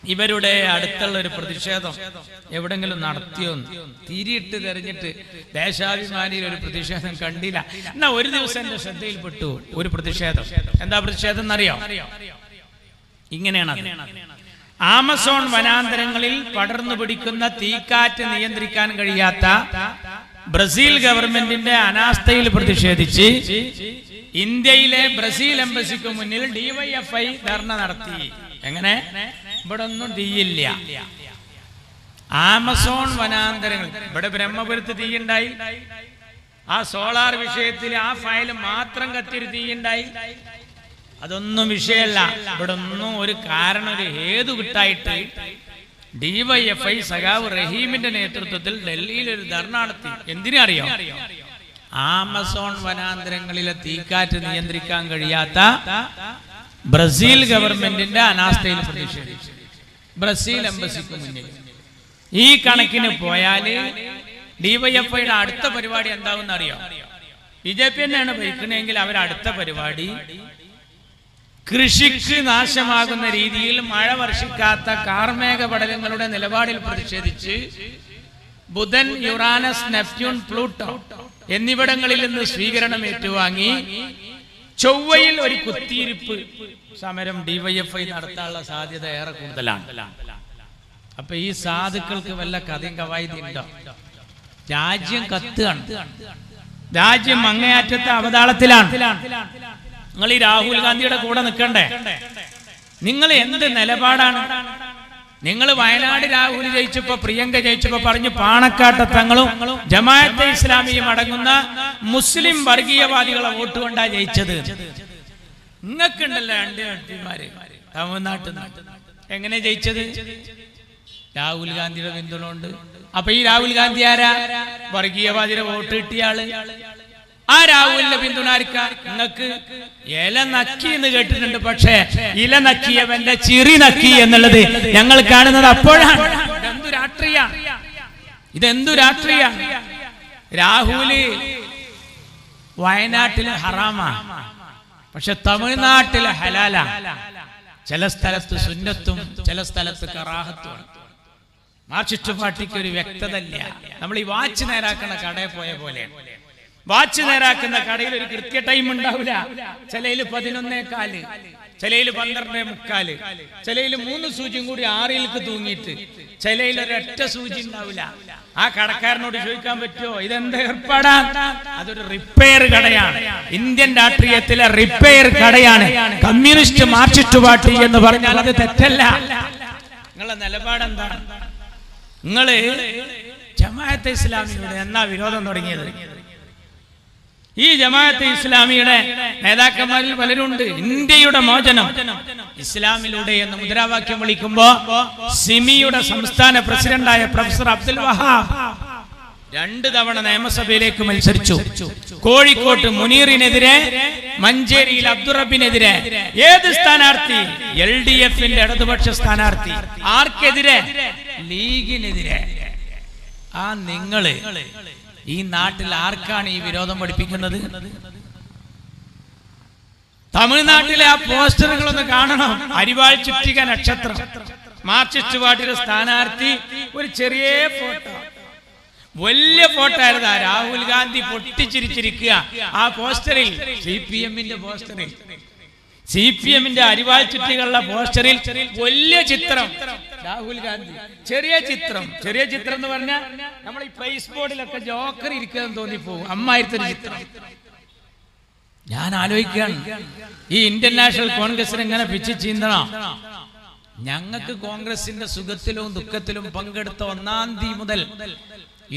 ഇവരുടെ അടുത്തുള്ള ഒരു പ്രതിഷേധം എവിടെങ്കിലും നടത്തിയോന്ന് തിരിയിട്ട് തെരഞ്ഞിട്ട് ദേശാഭിമാനിയിൽ ഒരു പ്രതിഷേധം കണ്ടില്ല. എന്നാ ഒരു ദിവസം എന്റെ ശ്രദ്ധയിൽപ്പെട്ടു ഒരു പ്രതിഷേധം. എന്താ പ്രതിഷേധം എന്നറിയോ? ഇങ്ങനെയാണ്. ആമസോൺ വനാന്തരങ്ങളിൽ പടർന്നു പിടിക്കുന്ന തീക്കാറ്റ് നിയന്ത്രിക്കാൻ കഴിയാത്ത ബ്രസീൽ ഗവൺമെന്റിന്റെ അനാസ്ഥയിൽ പ്രതിഷേധിച്ച് ഇന്ത്യയിലെ ബ്രസീൽ എംബസിക്ക് മുന്നിൽ ഡിവൈഎഫ്ഐ ധർണ നടത്തി. എങ്ങനെ? ഇവിടെ ഒന്നും തീയില്ല. ആമസോൺ വനാന്തരങ്ങൾ, ഇവിടെ ബ്രഹ്മപുരത്ത് തീയുണ്ടായി, ആ സോളാർ വിഷയത്തിൽ ആ ഫയൽ മാത്രം കത്തിരി തീയുണ്ടായി. അതൊന്നും വിഷയമല്ല. ഇവിടെ ഒന്നും ഒരു കാരണം, ഒരു ഹേതു കിട്ടായിട്ട് ഡിവൈഎഫ്ഐ സഖാവ് റഹീമിന്റെ നേതൃത്വത്തിൽ ഡൽഹിയിൽ ഒരു ധർണ നടത്തി. എന്തിനറിയോ? ആമസോൺ വനാന്തരങ്ങളിലെ തീക്കാറ്റ് നിയന്ത്രിക്കാൻ കഴിയാത്ത ബ്രസീൽ ഗവൺമെന്റിന്റെ അനാസ്ഥയിൽ പ്രതിഷേധിച്ചു ബ്രസീൽ എംബസിക്ക് മുന്നിൽ. ഈ കണക്കിന് പോയാല് ഡിവൈഎഫ്ഐയുടെ അടുത്ത പരിപാടി എന്താവും അറിയോ? ബിജെപി തന്നെയാണ് ഭരിക്കണമെങ്കിൽ അവരുടെ അടുത്ത പരിപാടി കൃഷിക്ക് നാശമാകുന്ന രീതിയിൽ മഴ വർഷിക്കാത്ത കാർമേഘ പടലങ്ങളുടെ നിലപാടിൽ പ്രതിഷേധിച്ച് ബുധൻ, യുറാനസ്, നെപ്റ്റ്യൂൺ, പ്ലൂട്ടോ എന്നിവിടങ്ങളിൽ നിന്ന് സ്വീകരണം ഏറ്റുവാങ്ങി ചൊവ്വയിൽ ഒരു കുത്തിയിരിപ്പ് സമരം ഡിവൈഎഫ്ഐ നടത്താനുള്ള സാധ്യത ഏറെ കൂടുതലാണ്. അപ്പൊ ഈ സാധുക്കൾക്ക് വല്ല കഥയും കവായതി ഉണ്ടോ? രാജ്യം കത്തുകയാണ്, രാജ്യം അങ്ങേയറ്റത്തെ അവതാളത്തിലാണ്. നിങ്ങൾ ഈ രാഹുൽ ഗാന്ധിയുടെ കൂടെ നിൽക്കണ്ടേ? നിങ്ങൾ എന്ത് നിലപാടാണ്? നിങ്ങൾ വയനാട് രാഹുൽ ജയിച്ചപ്പോ, പ്രിയങ്ക ജയിച്ചപ്പോ പറഞ്ഞു പാണക്കാട്ടെ തങ്ങളും ജമാഅത്തെ ഇസ്ലാമിയും അടങ്ങുന്ന മുസ്ലിം വർഗീയവാദികളെ വോട്ട് കൊണ്ടാ ജയിച്ചത്. നിങ്ങൾക്കുണ്ടല്ലോ രണ്ട് എംപിമാര് തമിഴ്നാട്ടിൽ നിന്ന്. എങ്ങനെ ജയിച്ചത്? രാഹുൽ ഗാന്ധിയുടെ പിന്തുണ ഉണ്ട്. അപ്പൊ ഈ രാഹുൽ ഗാന്ധി ആരാ? വർഗീയവാദിയുടെ വോട്ട് കിട്ടിയ ആള്. ആ രാഹുലിന്റെ പിന്തുണ നിങ്ങൾക്ക് ഇല നക്കി എന്ന് കേട്ടിട്ടുണ്ട്. പക്ഷേ ഇല നക്കിയവന്റെ ചിറി നക്കി എന്നുള്ളത് ഞങ്ങൾ കാണുന്നത് അപ്പോഴാണ്. ഇതെന്തു രാഷ്ട്രീയ? ഇതെന്തു രാഷ്ട്രീയ? രാഹുല് വയനാട്ടിലെ ഹറാമാ, പക്ഷെ തമിഴ്നാട്ടിലെ ഹലാല. ചില സ്ഥലത്ത് സുന്നത്തും ചില സ്ഥലത്ത് കറാഹത്തും. മാർക്സിസ്റ്റ് പാർട്ടിക്ക് ഒരു വ്യക്തത ഇല്ല. നമ്മൾ ഈ വാച്ച് നേരാക്കുന്ന കടയിൽ പോയ പോലെ, വാച്ച് നേരാക്കുന്ന കടയിൽ ഒരു കൃത്യ ടൈം ഉണ്ടാവില്ല. ചിലയില് 11:15, ചിലയില് 12:45, ചിലയില് 3 സൂചിയും കൂടി 6ലേക്ക് തൂങ്ങിയിട്ട്, ചിലയിൽ ഒരൊറ്റ സൂചി ഉണ്ടാവില്ല. ആ കടക്കാരനോട് ചോദിക്കാൻ പറ്റുമോ ഇതെന്താ ഏർപ്പാടാ? അതൊരു റിപ്പയർ കടയാണ്. ഇന്ത്യൻ രാഷ്ട്രീയത്തിലെ റിപ്പയർ കടയാണ് കമ്മ്യൂണിസ്റ്റ് മാർക്സിസ്റ്റ് പാർട്ടി എന്ന് പറഞ്ഞാൽ അത് തെറ്റല്ല. നിങ്ങളുടെ നിലപാടെന്താണ്? നിങ്ങള് ജമാഅത്തെ ഇസ്ലാമിയുടെ എന്നാ വിരോധം തുടങ്ങിയത്? ഈ ജമാഅത്തെ ഇസ്ലാമിയുടെ നേതാക്കന്മാരിൽ പലരുണ്ട് ഇന്ത്യയുടെ മോചനം ഇസ്ലാമിലൂടെ എന്ന് മുദ്രാവാക്യം വിളിക്കുമ്പോ സിമിയുടെ സംസ്ഥാന പ്രസിഡന്റായ പ്രൊഫസർ അബ്ദുൽ വഹാബ് 2 തവണ നിയമസഭയിലേക്ക് മത്സരിച്ചു. കോഴിക്കോട്ട് മുനീറിനെതിരെ, മഞ്ചേരിയിൽ അബ്ദുറബിനെതിരെ. ഏത് സ്ഥാനാർത്ഥി? LDFന്റെ ഇടതുപക്ഷ സ്ഥാനാർത്ഥി. ആർക്കെതിരെ? ലീഗിനെതിരെ. ആ നിങ്ങള് ഈ നാട്ടിൽ ആർക്കാണ് ഈ വിരോധം പഠിപ്പിക്കുന്നത്? തമിഴ്നാട്ടിലെ ആ പോസ്റ്ററുകളൊന്ന് കാണണം. അരിവാൾ ചുറ്റിക നക്ഷത്രം, മാർക്സിസ്റ്റ് പാർട്ടിയുടെ സ്ഥാനാർത്ഥി, ഒരു ചെറിയ ഫോട്ടോ, വലിയ ഫോട്ടോ ആയിരുന്നു. രാഹുൽ ഗാന്ധി പൊട്ടിച്ചിരിച്ചിരിക്കുക ആ പോസ്റ്ററിൽ. CPMന്റെ പോസ്റ്ററിൽ, CPMന്റെ അരിവാൾ ചുറ്റികളുടെ പോസ്റ്ററിൽ വലിയ ചിത്രം രാഹുൽ ഗാന്ധി. ചെറിയ ചിത്രം. ചെറിയ ചിത്രം എന്ന് പറഞ്ഞാൽ നമ്മൾ ഈ പ്രൈസ് ബോർഡിലൊക്കെ ജോക്കർ ഇരിക്കാൻ തോന്നിപ്പോകും. അമ്മായിരത്തെ ചിത്രം. ഞാൻ ആലോചിക്കുകയാണ്, ഈ ഇന്ത്യൻ നാഷണൽ കോൺഗ്രസിന് എങ്ങനെ പിച്ച് ചീന്തണം? ഞങ്ങൾക്ക് കോൺഗ്രസിന്റെ സുഖത്തിലും ദുഃഖത്തിലും പങ്കെടുത്ത 1-ാം തീയതി മുതൽ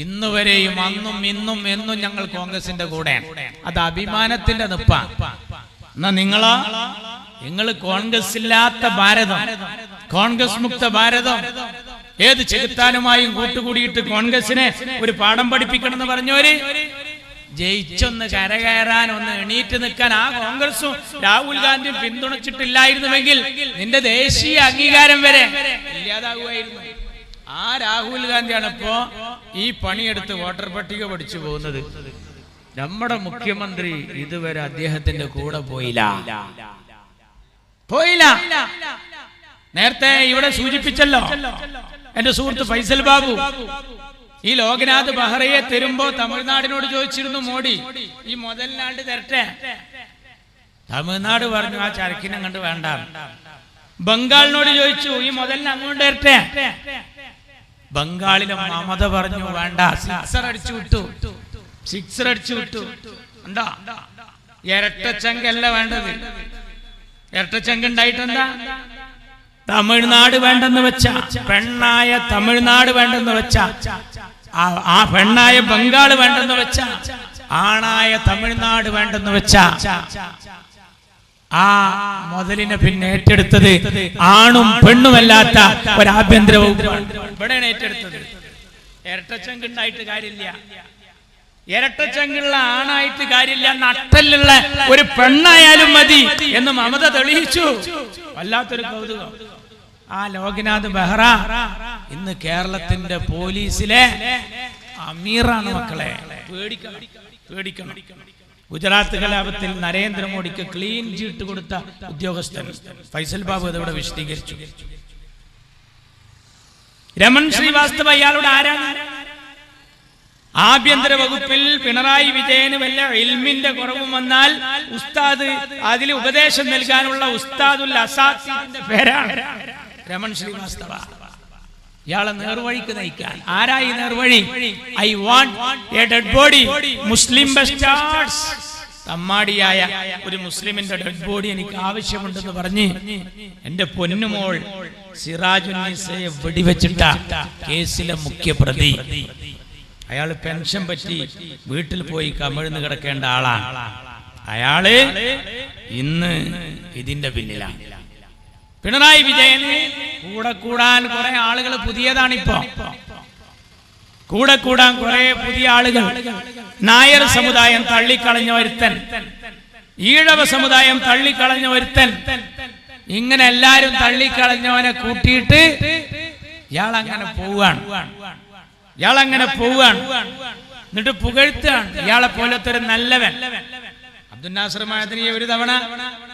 ഇന്ന് വരെയും അന്നും ഇന്നും എന്നും ഞങ്ങൾ കോൺഗ്രസിന്റെ കൂടെയാണ്. അത് അഭിമാനത്തിന്റെ നിപ്പ. എന്നാ നിങ്ങൾ കോൺഗ്രസ് ഇല്ലാത്ത ഭാരതം, കോൺഗ്രസ് മുക്ത ഭാരതം, ഏത് ചെകുത്താനുമായും കൂട്ടുകൂടിയിട്ട് കോൺഗ്രസിനെ ഒരു പാഠം പഠിപ്പിക്കണം എന്ന് പറഞ്ഞവര് ജയിച്ചൊന്ന് കരകയറാൻ, ഒന്ന് എണീറ്റ് നിൽക്കാൻ ആ കോൺഗ്രസും രാഹുൽ ഗാന്ധിയും പിന്തുണച്ചിട്ടില്ലായിരുന്നുവെങ്കിൽ നിന്റെ ദേശീയ അംഗീകാരം വരെ ഇല്ലാതാകുമായിരുന്നു. ആ രാഹുൽ ഗാന്ധിയാണ് ഇപ്പോ ഈ പണിയെടുത്ത് വോട്ടർ പട്ടിക പഠിച്ചു പോകുന്നത്. നമ്മുടെ മുഖ്യമന്ത്രി ഇതുവരെ അദ്ദേഹത്തിന്റെ കൂടെ പോയില്ല. നേരത്തെ ഇവിടെ സൂചിപ്പിച്ചല്ലോ എന്റെ സുഹൃത്ത് ഫൈസൽ ബാബു. ഈ ലോകനാഥ് ബെഹ്റയെ തരുമ്പോ തമിഴ്നാടിനോട് ചോദിച്ചിരുന്നു മോഡി ഈ മുതലിനാണ്ട് തരട്ടെ. തമിഴ്നാട് പറഞ്ഞു ആ ചരക്കിനെ കണ്ട് വേണ്ട. ബംഗാളിനോട് ചോദിച്ചു ഈ മുതലിന് അങ്ങോട്ട് തരട്ടെ. ബംഗാളിലെ മമത പറഞ്ഞു വേണ്ട, സിക്സർ അടിച്ചു വിട്ടു. സിക്സർ അടിച്ചു വിട്ടു. എന്താ ഇരട്ടച്ചങ്കല്ല വേണ്ടത്. ഇരട്ടച്ചങ്ക് ഉണ്ടായിട്ടെന്താ? തമിഴ്നാട് വേണ്ടെന്ന് വെച്ച, പെണ്ണായ തമിഴ്നാട് വേണ്ടെന്ന് വെച്ച, ആ പെണ്ണായ ബംഗാൾ വേണ്ടെന്ന് വെച്ച, ആണായ തമിഴ്നാട് വേണ്ടെന്ന് വെച്ച ആ മുതലിനെ പിന്നെ ഏറ്റെടുത്തത് ആണും പെണ്ണുമല്ലാത്ത ഒരു ആഭ്യന്തര വകുപ്പാണ്. ഇവിടെയാണ് ഏറ്റെടുത്തത്. ഇരട്ടച്ചങ്ക് ഉണ്ടായിട്ട് കാര്യമില്ല, ഇരട്ടച്ചങ്കുള്ള ആണായിട്ട് കാര്യമില്ല, നട്ടലുള്ള ഒരു പെണ്ണായാലും മതി എന്ന് മമത തെളിയിച്ചു. വല്ലാത്തൊരു കൗതുകം. ആ ലോക്നാഥ് ബെഹ്റ ഇന്ന് കേരളത്തിന്റെ പോലീസിലെ അമീറാണ് മക്കളെ. പേടിക്കണം, പേടിക്കണം. ഗുജറാത്ത് കലാപത്തിൽ നരേന്ദ്രമോദിക്ക് ക്ലീൻ ചീട്ട് കൊടുത്ത ഉദ്യോഗസ്ഥൻ ഫൈസൽ ബാബു അതോടെ വിശദീകരിച്ചു. രമൺ ശ്രീവാസ്തവ ഇയാളുടെ ആരാണ്? ആഭ്യന്തര വകുപ്പിൽ പിണറായി വിജയന് വല്ല ഇൽമിന്റെ കുറവും വന്നാൽ ഉസ്താദ് അതിൽ ഉപദേശം നൽകാനുള്ള ഉസ്താദുൽ അസാത്തിന്റെ പേരാണ് രമൺ ശ്രീവാസ്തവ. ഇയാളെ നേർവഴിക്ക് നയിക്കാൻ. ആരായി നേർവഴി? I want a dead body, Muslim bastards. തമ്മാടിയായ ഒരു മുസ്ലിമിന്റെ ഡെഡ് ബോഡി എനിക്ക് ആവശ്യമുണ്ടെന്ന് പറഞ്ഞ് എന്റെ പൊന്നുമോൾ സിറാജുന്നീസയെ വെടിവെച്ചിട്ട കേസിലെ മുഖ്യപ്രതി. അയാൾ പെൻഷൻ പറ്റി വീട്ടിൽ പോയി കമിഴ്ന്ന് കിടക്കേണ്ട ആളാണ്. അയാള് ഇന്ന് ഇതിന്റെ പിന്നിലാണ്. പിണറായി വിജയന് കൂടെ കൂടാൻ കുറെ ആളുകൾ പുതിയതാണിപ്പോ. കൂടെ കൂടാൻ കുറെ പുതിയ ആളുകൾ. നായർ സമുദായം തള്ളിക്കളഞ്ഞ ഒരുത്തൻ, ഈഴവ സമുദായം തള്ളിക്കളഞ്ഞ ഒരുത്തൻ, ഇങ്ങനെ എല്ലാരും തള്ളിക്കളഞ്ഞവനെ കൂട്ടിയിട്ട് ഇയാളങ്ങനെ പോവാണ്. ഇയാളങ്ങനെ പോവാണ്. എന്നിട്ട് പുകഴ്ത്താണ് ഇയാളെ പോലത്തെ ഒരു നല്ലവൻ. അബ്ദുൽ നാസർ മഅദനിയെ ഒരു തവണ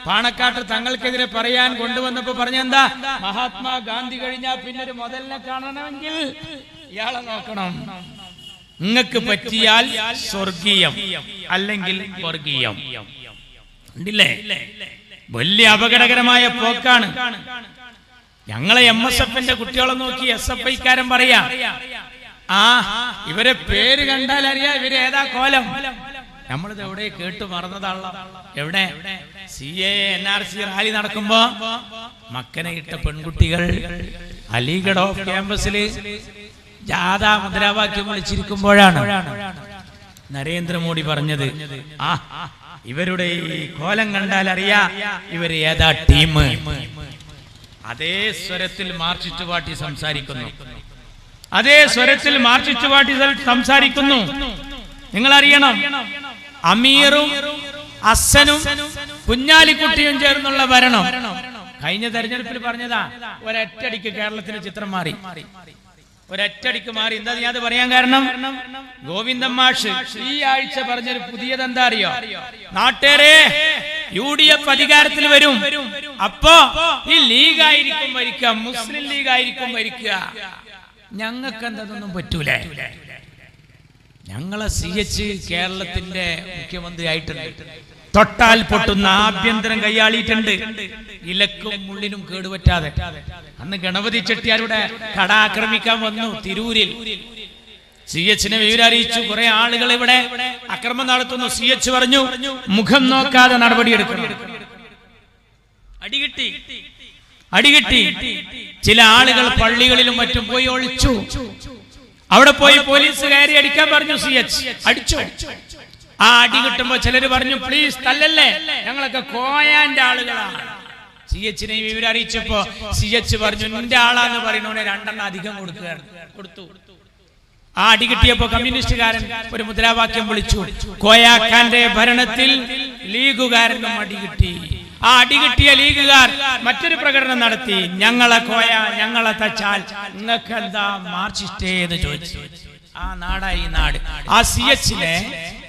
പാണക്കാട്ട് തങ്ങൾക്കെതിരെ പറയാൻ കൊണ്ടുവന്നപ്പോ പറഞ്ഞെന്താ? മഹാത്മാഗാന്ധി കഴിഞ്ഞാൽ പിന്നെ ഒരു മുതലിനെ കാണണമെങ്കിൽ ഇയാളെ നോക്കണം. നിങ്ങൾക്ക് പറ്റിയാൽ സ്വർഗീയം, അല്ലെങ്കിൽ വർഗീയം. ഉണ്ടില്ലേ? വലിയ അപകടകരമായ പോക്കാണ്. ഞങ്ങളെ MSFന്റെ കുട്ടികളെ നോക്കി SFIക്കാരൻ പറയാ, ആ ഇവരെ പേര് കണ്ടാൽ അറിയാം ഇവര് ഏതാ കോലം. നമ്മളിത് എവിടെ കേട്ടു മറന്നതാണല്ലോ. എവിടെ CAA NRC റാലി നടക്കുമ്പോ മക്കനെ ഇട്ട പെൺകുട്ടികൾ അലിഗഡ് ഓഫ് ക്യാമ്പസിൽ ജാഥാ മുദ്രാവാക്യം വിളിച്ചിരിക്കുമ്പോഴാണ് നരേന്ദ്രമോദി പറഞ്ഞത്, ആ ഇവരുടെ ഈ കോലം കണ്ടാൽ അറിയാ ഇവര് ഏതാ ടീം. അതേ സ്വരത്തിൽ മാർച്ചിറ്റ് പാർട്ടി സംസാരിക്കുന്നു. അതേ സ്വരത്തിൽ മാർച്ചിറ്റ് പാർട്ടി സംസാരിക്കുന്നു. നിങ്ങൾ അറിയണം, അമീറും അസനും കുഞ്ഞാലിക്കുട്ടിയും ചേർന്നുള്ള ഭരണം കഴിഞ്ഞ തെരഞ്ഞെടുപ്പിൽ പറഞ്ഞതാ. ഒരൊറ്റടിക്ക് കേരളത്തിന്റെ ചിത്രം മാറി, ഒരൊറ്റടിക്ക് മാറി. എന്താ ഞാൻ അത് പറയാൻ കാരണം? ഗോവിന്ദൻ മാഷ് ഈ ആഴ്ച പറഞ്ഞൊരു പുതിയതെന്താ അറിയോ? നാട്ടേരെ UDF അധികാരത്തിൽ വരും, അപ്പോ ഈ ലീഗായിരിക്കും ഭരിക്കുക, മുസ്ലിം ലീഗായിരിക്കും ഭരിക്കുക. ഞങ്ങൾക്ക് എന്തൊന്നും പറ്റൂല. ഞങ്ങളെ CH കേരളത്തിന്റെ മുഖ്യമന്ത്രി ആയിട്ടുണ്ട്. തൊട്ടാൽ പൊട്ടുന്ന ആഭ്യന്തരം കൈയാളിയിട്ടുണ്ട്. ഇലക്കും മുള്ളിനും കേടുപറ്റാതെ. അന്ന് ഗണപതി ചെട്ടിയാരുടെ കട ആക്രമിക്കാൻ വന്നു തിരൂരിൽ. CHനെ വിവരറിയിച്ചു. കുറെ ആളുകൾ ഇവിടെ അക്രമം നടത്തുന്നു. CH പറഞ്ഞു മുഖം നോക്കാതെ നടപടിയെടുക്കണം. അടികിട്ടി. ചില ആളുകൾ പള്ളികളിലും മറ്റും പോയി ഒളിച്ചു. അവിടെ പോയി പോലീസ് കയറി അടിക്കാൻ പറഞ്ഞു. CH അടിച്ചു. ആ അടി കിട്ടുമ്പോ ചിലര് പറഞ്ഞു, പ്ലീസ് തല്ലല്ലേ, ഞങ്ങളൊക്കെ കോയാന്റെ ആളുകളാണ്. CHനെ വിവരം അറിയിച്ചപ്പോ CH പറഞ്ഞു, നിന്റെ ആളാന്ന് പറയുന്നവനെ 2 എണ്ണം അധികം കൊടുത്തു. ആ അടി കിട്ടിയപ്പോ കമ്മ്യൂണിസ്റ്റുകാരൻ ഒരു മുദ്രാവാക്യം വിളിച്ചു, കോയാക്കാന്റെ ഭരണത്തിൽ ലീഗുകാരനും അടി കിട്ടി. ആ അടി കിട്ടിയ ലീഗുകാർ മറ്റൊരു പ്രകടനം നടത്തി, ഞങ്ങളെ കോയ ഞങ്ങളെ തച്ചാൽ നിങ്ങൾക്ക് എന്താ മാർച്ചിസ്റ്റേ എന്ന് ചോദിച്ചു. ആ നാടായി നാട്. ആ CHനെ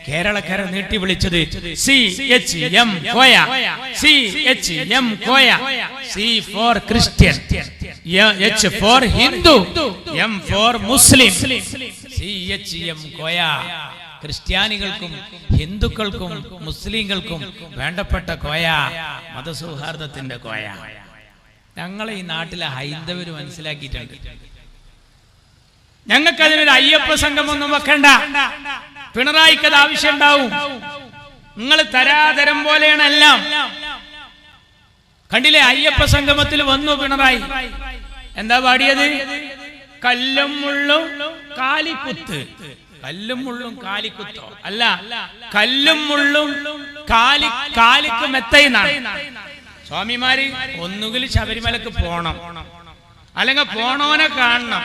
കേരളക്കര നീട്ടി വിളിച്ചത് CHM Koya, CHM Koya. C for Christian, H for Hindu, M for Muslim. CHM Koya. ക്രിസ്ത്യാനികൾക്കും ഹിന്ദുക്കൾക്കും മുസ്ലിങ്ങൾക്കും വേണ്ടപ്പെട്ട കോയ, മതസൗഹാർദ്ദത്തിന്റെ കോയ. ഞങ്ങളെ ഈ നാട്ടിലെ ഹൈന്ദവര് മനസ്സിലാക്കിയിട്ടുണ്ട്. ഞങ്ങൾക്ക് അതിനൊരു അയ്യപ്പ സംഘമൊന്നും വെക്കണ്ട. പിണറായിക്ക് അത് ആവശ്യം ഉണ്ടാവും. നിങ്ങൾ തരാതരം പോലെയാണ് എല്ലാം. കണ്ടില്ലേ, അയ്യപ്പ സംഗമത്തിൽ വന്നു പിണറായി, എന്താ പാടിയത്? കല്ലും മുള്ളും കാലിക്കുത്ത്. കല്ലും മുള്ളും കാലിക്കുത്തോ? അല്ല, കല്ലും മുള്ളും കാലിക്ക് മെത്തയിന്നാണ്. സ്വാമിമാര് ഒന്നുകിൽ ശബരിമലക്ക് പോണം, അല്ലെങ്കിൽ പോണവനെ കാണണം,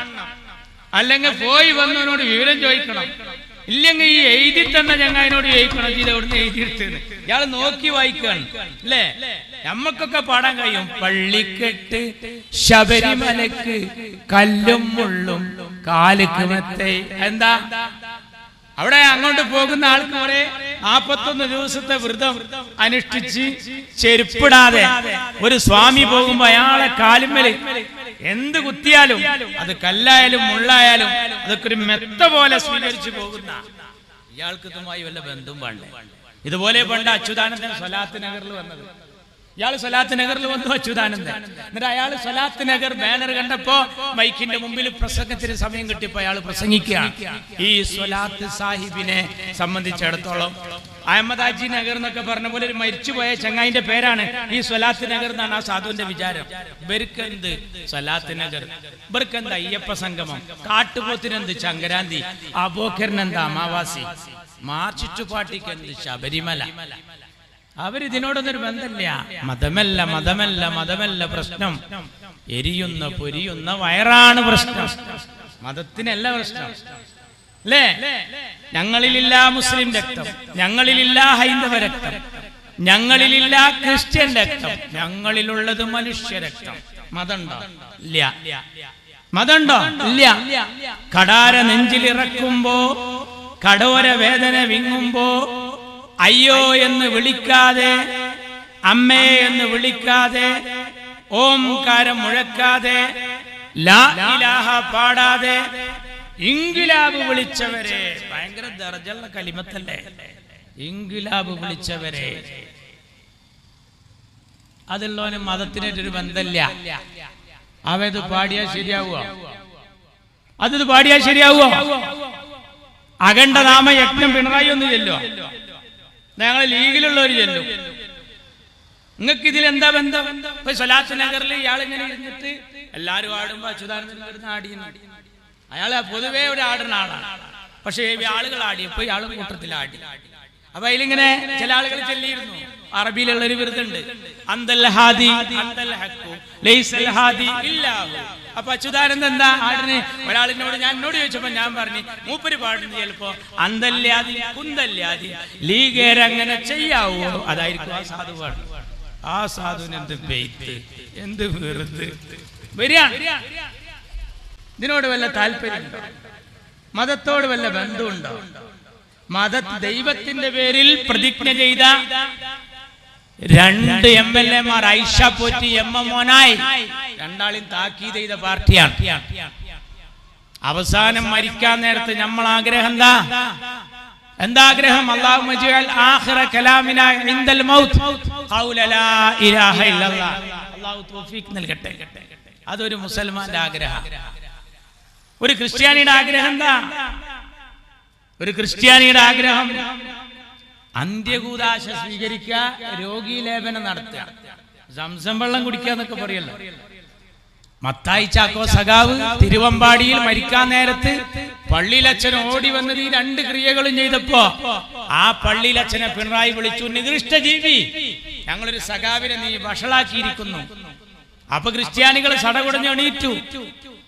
അല്ലെങ്കിൽ പോയി വന്നവനോട് വിവരം ചോദിക്കണം, ഇല്ലെങ്കിൽ ഈ എഴുതി തന്നെ ചങ്ങായിനോട് ചോദിക്കണം ഇത് എവിടുന്ന് എഴുതിയെടുത്തെന്ന്. ഇയാൾ നോക്കി വായിക്കുകയാണ് അല്ലേ? നമ്മക്കൊക്കെ പാടാൻ കഴിയും. പള്ളിക്കെട്ട് ശബരിമലക്ക് കല്ലും മുള്ളും കാലിക്ക് മെത്തൈ. എന്താ അവിടെ അങ്ങോട്ട് പോകുന്ന ആൾക്ക് കുറെ 41 ദിവസത്തെ വ്രതം അനുഷ്ഠിച്ച് ചെരുപ്പിടാതെ ഒരു സ്വാമി പോകുമ്പോ അയാളെ കാലുമ്മല് എന്ത് കുത്തിയാലും അത് കല്ലായാലും മുള്ളായാലും അതൊക്കെ ഒരു മെത്ത പോലെ സ്വീകരിച്ചു പോകുന്ന ഇയാൾക്ക് ഇതുമായി വല്ല ബന്ധം വേണ്ടേ? ഇതുപോലെ പണ്ട് അച്യുതാനന്ദൻ സ്വലാത്ത് നഗറിൽ വന്നത്. ഇയാള് സ്വലാത്ത് നഗറിൽ വന്നു അച്യുതാനന്ദൻ. എന്നിട്ട് അയാള് സ്വലാത്ത് നഗർ ബാനർ കണ്ടപ്പോ മൈക്കിന്റെ മുമ്പിൽ പ്രസംഗത്തിന് സമയം കിട്ടിയപ്പോ അയാൾ പ്രസംഗിക്കുകയാണ്. ഈ സ്വലാത്ത് സാഹിബിനെ സംബന്ധിച്ചിടത്തോളം അഹമ്മദാജി നഗർ എന്നൊക്കെ പറഞ്ഞ പോലെ ഒരു മരിച്ചുപോയ ചങ്ങായിന്റെ പേരാണ് ഈ സ്വലാത്ത് നഗർ എന്നാണ് ആ സാധുവിന്റെ വിചാരം. ഇവർക്കെന്ത് സ്വലാത്ത് നഗർ, ഇവർക്കെന്ത് അയ്യപ്പ സംഗമം, കാട്ടുപോത്തിനെന്ത് ചങ്കരാന്തി, അബോക്കറിനെന്ത് അമാവാസി, മാർച്ചിറ്റുപാട്ടിക്ക് എന്ത് ശബരിമല. അവരിതിനോടൊന്നൊരു ബന്ധമില്ല. മതമല്ല പ്രശ്നം, എരിയുന്ന പൊരിയുന്ന വയറാണ് പ്രശ്നം, മതത്തിനല്ല പ്രശ്നം അല്ലേ? ഞങ്ങളിലില്ല മുസ്ലിം രക്തം, ഞങ്ങളിലില്ല ഹൈന്ദവ രക്തം, ഞങ്ങളിലില്ല ക്രിസ്ത്യൻ രക്തം, ഞങ്ങളിലുള്ളത് മനുഷ്യ രക്തം. മതമുണ്ടോ? ഇല്ല. മതമുണ്ടോ? ഇല്ല. കടാര നെഞ്ചിലിറക്കുമ്പോ, കടോര വേദന വിങ്ങുമ്പോ അയ്യോ എന്ന് വിളിക്കാതെ, അമ്മേ എന്ന് വിളിക്കാതെ, ഓംകാരം മുഴക്കാതെ, ലാ ഇലാഹ പാടാതെ ഇൻകിലാബ് വിളിച്ചവരെ, ഭയങ്കര ദർജയുള്ള കലിമത്തല്ലേ ഇൻകിലാബ് വിളിച്ചവരെ, അതുള്ളവന് മതത്തിനായിട്ടൊരു ബന്ധമില്ല. അവത് പാടിയാൽ ശരിയാവുക? അത് പാടിയാൽ ശരിയാവുക? അഖണ്ഡനാമ യജ്ഞം പിണറായി ഒന്നും ചെല്ലോ, ഞങ്ങൾ ലീഗിലുള്ളവർ ചെല്ലും. നിങ്ങൾക്ക് ഇതിൽ എന്താ ബന്ധം? ഇപ്പൊ സ്വലാത്ത് നഗറിൽ ഇയാളിങ്ങനെ ഇരുന്നിട്ട് എല്ലാരും ആടുമ്പോ അച്യുതാനന്ദൻ ആടിയുന്നു. അയാൾ പൊതുവേ ഒരു ആടുന്ന ആളാണ്. പക്ഷെ ആളുകൾ ആടിയപ്പോ ഇയാളും കൂട്ടത്തിൽ ആടി. അപ്പൊ അതിലിങ്ങനെ ചില ആളുകൾ ചെല്ലിയിരുന്നു. അറബിയിലുള്ള ഒരു വിരുദുണ്ട്, അന്തൽ ഹാദി അന്തൽ ഹഖു ലൈസൽ ഹാദി ഇല്ലാഹു. അപ്പൊ അച്യുതാനന്ദൻ എന്താ ആടിന്? ഒരാളിനോട് എന്നോട് ചോദിച്ചപ്പോ ഞാൻ പറഞ്ഞു, മൂപ്പര് പാടുന്നത് ചിലപ്പോ അന്തല്യാതി കുന്തല്യാതി ലീഗേരങ്ങനെ ചെയ്യാവോ, അതായിരിക്കും ആ സാധു പാടും. ആ സാധുവിന് എന്ത് പെയ്ത്ത്, എന്ത് വെറുതെ വരികയാണ്. ഇതിനോട് വല്ല താല്പര്യമുണ്ടോ? മതത്തോട് വല്ല ബന്ധമുണ്ടോ? ദൈവത്തിന്റെ പേരിൽ പ്രതിജ്ഞ ചെയ്ത 2 MLA-മാർ ഐഷ പോറ്റി എം എം മോനായി രണ്ടാളും താക്കീത് ചെയ്ത പാർട്ടിയാണ്. അവസാനം മരിക്കാൻ നേരത്ത് നമ്മൾ ആഗ്രഹം എന്താ ആഗ്രഹം? അല്ലാഹുമ്മ ജഅൽ ആഖിറ കലാമിനാ ഇൻദൽ മൗത്ത് ഖൗല ലാ ഇലാഹ ഇല്ലല്ലാഹ്. അല്ലാഹു തൗഫീഖ് നൽകട്ടെ. അതൊരു മുസൽമാന്റെ ആഗ്രഹം. ഒരു ക്രിസ്ത്യാനിയുടെ ആഗ്രഹം എന്താ? ഒരു ക്രിസ്ത്യാനിയുടെ ആഗ്രഹം അന്ത്യകൂദാശ സ്വീകരിക്കുക, രോഗീ ലേപനം നടത്തുക, സംസം വെള്ളം കുടിക്കുക എന്നൊക്കെ പറയല്ലോ. മത്തായി ചാക്കോ സഖാവ് തിരുവമ്പാടിയിൽ മരിക്കാൻ നേരത്ത് പള്ളിയിലച്ഛൻ ഓടി വന്നത് ഈ 2 ക്രിയകളും ചെയ്തപ്പോ ആ പള്ളിയിലച്ഛനെ പിണറായി വിളിച്ചു, നികൃഷ്ട ജീവി, ഞങ്ങളൊരു സഖാവിനെ നീ വഷളാക്കിയിരിക്കുന്നു. അപ്പൊ ക്രിസ്ത്യാനികൾ സടകുടഞ്ഞ് എണീറ്റു.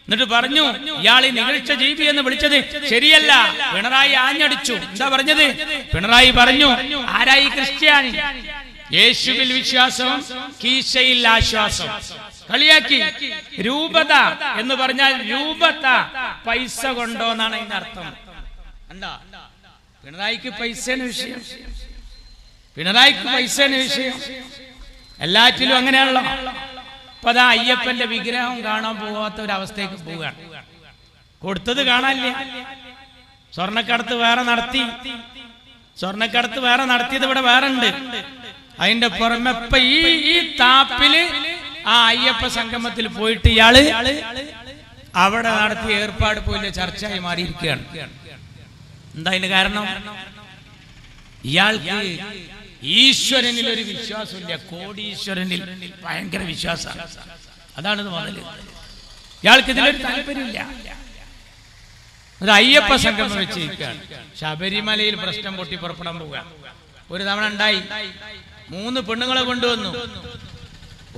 എന്നിട്ട് പറഞ്ഞു, ഇയാൾ നികൃഷ്ട ജീവി എന്ന് വിളിച്ചത് ശരിയല്ല. പിണറായി ആഞ്ഞടിച്ചു. എന്താ പറഞ്ഞത്? പിണറായി പറഞ്ഞു, ആരായി ക്രിസ്ത്യാനി? യേശുവിൽ വിശ്വാസം, കീശയിൽ ആശ്വാസം. കളിയാക്കി. രൂപത എന്ന് പറഞ്ഞാൽ രൂപത പൈസ കൊണ്ടോന്നാണ് അതിന്റെ അർത്ഥം. എന്താ? പിണറായിക്ക് പൈസയാണ് വിഷയം. പിണറായിക്ക് പൈസയാണ് വിഷയം. എല്ലാറ്റിലും അങ്ങനെയാണല്ലോ. അപ്പൊ അതാ അയ്യപ്പന്റെ വിഗ്രഹം കാണാൻ പോകാത്ത ഒരവസ്ഥയ്ക്ക് പോവുകയാണ്. കൊടുത്തത് കാണാനില്ല. സ്വർണ്ണക്കടത്ത് വേറെ നടത്തി. സ്വർണ്ണക്കടത്ത് വേറെ നടത്തിയത് ഇവിടെ വേറെ ഉണ്ട്. അതിന്റെ പുറമെ ഇപ്പൊ ഈ താപ്പില് ആ അയ്യപ്പ സംഗമത്തിൽ പോയിട്ട് ഇയാള് അവിടെ നടത്തിയ ഏർപ്പാട് പോലെ ചർച്ചയായി മാറിയിരിക്കുകയാണ്. എന്താ അതിന് കാരണം? ഇയാൾക്ക് ഈശ്വരനിൽ ഒരു വിശ്വാസമില്ല, കോടീശ്വരനിൽ ഭയങ്കര വിശ്വാസമാണ്. അതാണ് മുതല്. ഇയാൾക്ക് ഇതിലൊരു താല്പര്യമില്ല. ഒരു അയ്യപ്പ സംഗമം വെച്ചിരിക്കുകയാണ്. ശബരിമലയിൽ പ്രശ്നം പൊട്ടി പുറപ്പെടാൻ പോവുക. ഒരു തവണ ഉണ്ടായി, 3 പെണ്ണുങ്ങളെ കൊണ്ടുവന്നു.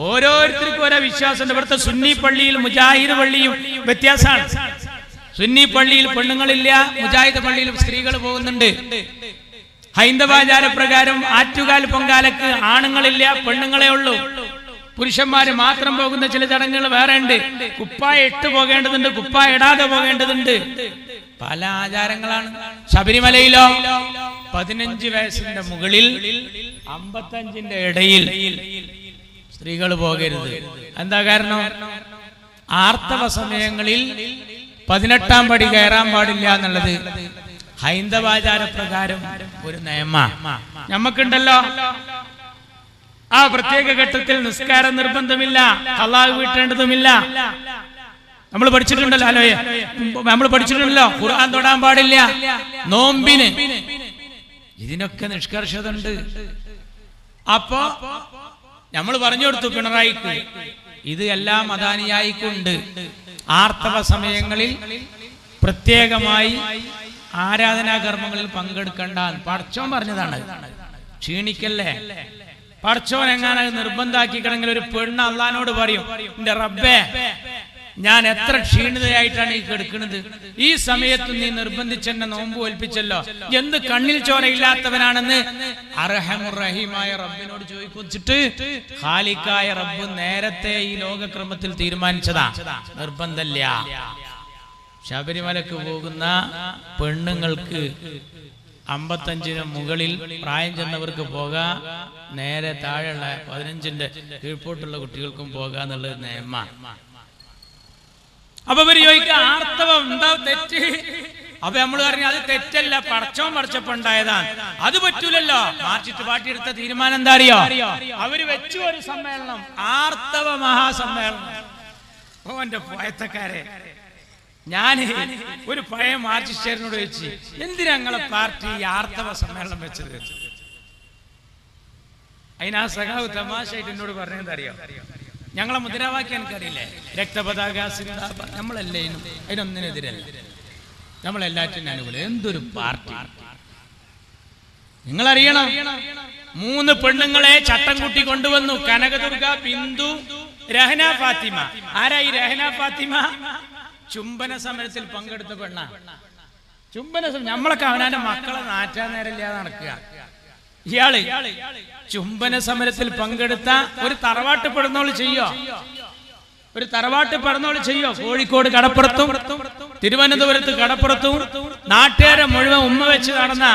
ഓരോരുത്തർക്കും ഓരോ വിശ്വാസമുണ്ട്. ഇവിടുത്തെ സുന്നി പള്ളിയിൽ മുജാഹിദ് പള്ളിയും വ്യത്യാസമാണ്. സുന്നി പള്ളിയിൽ പെണ്ണുങ്ങളില്ല, മുജാഹിദ് പള്ളിയിൽ സ്ത്രീകൾ പോകുന്നുണ്ട്. ഹൈന്ദവാചാര പ്രകാരം ആറ്റുകാൽ പൊങ്കാലക്ക് ആണുങ്ങളില്ല, പെണ്ണുങ്ങളെ ഉള്ളൂ. പുരുഷന്മാര് മാത്രം പോകുന്ന ചില ചടങ്ങുകൾ വേറെ ഉണ്ട്. കുപ്പായ ഇട്ട് പോകേണ്ടതുണ്ട്, കുപ്പായ ഇടാതെ പോകേണ്ടതുണ്ട്. പല ആചാരങ്ങളാണ്. ശബരിമലയിലോ 15 വയസ്സിന്റെ മുകളിൽ 55ന്റെ ഇടയിൽ സ്ത്രീകൾ പോകരുത്. എന്താ കാരണം? ആർത്തവ സമയങ്ങളിൽ 18ാം പടി കയറാൻ പാടില്ല എന്നുള്ളത് ഹൈന്ദവാചാര പ്രകാരം ഒരു നിയമ. നമുക്കുണ്ടല്ലോ ആ പ്രത്യേക ഘട്ടത്തിൽ നിസ്കാരം നിർബന്ധമില്ല, ഖളാ വീട്ടേണ്ടതുമില്ല. നമ്മൾ പഠിച്ചിട്ടുണ്ടല്ലോ, നമ്മൾ പഠിച്ചിട്ടുണ്ടല്ലോ ഖുർആൻ തൊടാൻ പാടില്ല, നോമ്പിന്. ഇതിനൊക്കെ നിഷ്കർഷത ഉണ്ട്. അപ്പോ നമ്മൾ പറഞ്ഞു കൊടുത്തു പിണറായിക്ക്, ഇത് എല്ലാ മദാനിയായിക്കുണ്ട്. ആർത്തവ സമയങ്ങളിൽ പ്രത്യേകമായി ആരാധനാകർമ്മങ്ങളിൽ പങ്കെടുക്കണ്ട. പടച്ചോൻ പറഞ്ഞതാണ്, ക്ഷീണിക്കല്ലേ. പടച്ചോൻ എങ്ങനെ നിർബന്ധാക്കിക്കണമെങ്കിൽ ഒരു പെണ്ണ് അള്ളഹാനോട് പറയും, എന്റെ റബ്ബേ, ഞാൻ എത്ര ക്ഷീണിതയായിട്ടാണ് ഈ കിടക്കുന്നത്, ഈ സമയത്ത് നീ നിർബന്ധിച്ചെന്നെ നോമ്പ് ഒൽപ്പിച്ചല്ലോ, എന്ത് കണ്ണിൽ ചോരയില്ലാത്തവനാണെന്ന് അർഹമുർ-റഹീമായ റബ്ബിനോട് ചോദിച്ചിട്ട് ഖാലിക്കായ റബ്ബ് നേരത്തെ ഈ ലോകക്രമത്തിൽ തീരുമാനിച്ചതാ, നിർബന്ധമില്ല. ശബരിമലക്ക് പോകുന്ന പെണ്ണുങ്ങൾക്ക് 55ന് മുകളിൽ പ്രായം ചെന്നവർക്ക് പോകാം, നേരെ താഴെയുള്ള 15ന്റെ കീഴ്പോട്ടുള്ള കുട്ടികൾക്കും പോകാന്നുള്ളത് നിയമ. അപ്പൊ ഇവര് ചോദിക്കുക, ആർത്തവം എന്താ തെറ്റ്? അപ്പൊ നമ്മൾ പറഞ്ഞു അത് തെറ്റല്ല, പടച്ചോൻ പഠിച്ചപ്പോണ്ടായതാണ്, അത് പറ്റൂലല്ലോ. മാർച്ചിട്ട് പാട്ടിയെടുത്ത തീരുമാനം എന്താ അറിയോ? അവര് വെച്ചു ഒരു സമ്മേളനം, ആർത്തവ മഹാസമ്മേളനം. ഓ എന്റെ പോയത്തക്കാരെ, ഞാൻ ഒരു പഴയ മാർച്ചിസ്റ്റേറിനോട് ചോദിച്ചു, എന്തിനാ ഞങ്ങളെ പാർട്ടി ആർത്തവ സമ്മേളനം വെച്ചത്? അതിനാ സഖാവ് തമാശയായിട്ട് എന്നോട് പറഞ്ഞെന്തറിയോ? ഞങ്ങളെ മുദ്രാവാക്യം എനിക്കറിയില്ലേ, രക്തപതാക സിന്ദാബാദ്. നമ്മളല്ലേ അതിനൊന്നിനെതിരല്ല, നമ്മളെല്ലാറ്റിനും അനുകൂലം. എന്തൊരു പാർട്ടി നിങ്ങളറിയണം. 3 പെണ്ണുങ്ങളെ ചട്ടം കൂട്ടി കൊണ്ടുവന്നു. കനകദുർഗ, ബിന്ദു, രഹന ഫാത്തിമ. ആരായി രഹന ഫാത്തിമ? ചുംബന സമരത്തിൽ പങ്കെടുത്ത പെണ്ണ. ചുംബന സമരം നമ്മളൊക്കെ അവനാന്റെ മക്കളെ നാറ്റാൻ നേരമില്ലാതെ നടക്കുക. ഇയാള് ചുംബന സമരത്തിൽ പങ്കെടുത്ത ഒരു തറവാട്ട് പെടുന്നോള് ചെയ്യോ? ഒരു തറവാട്ട് പെടുന്നോള് ചെയ്യോ? കോഴിക്കോട് കടപ്പുറത്തും തിരുവനന്തപുരത്ത് കടപ്പുറത്തും നാട്ടുകാരെ മുഴുവൻ ഉമ്മ വെച്ച് നടന്ന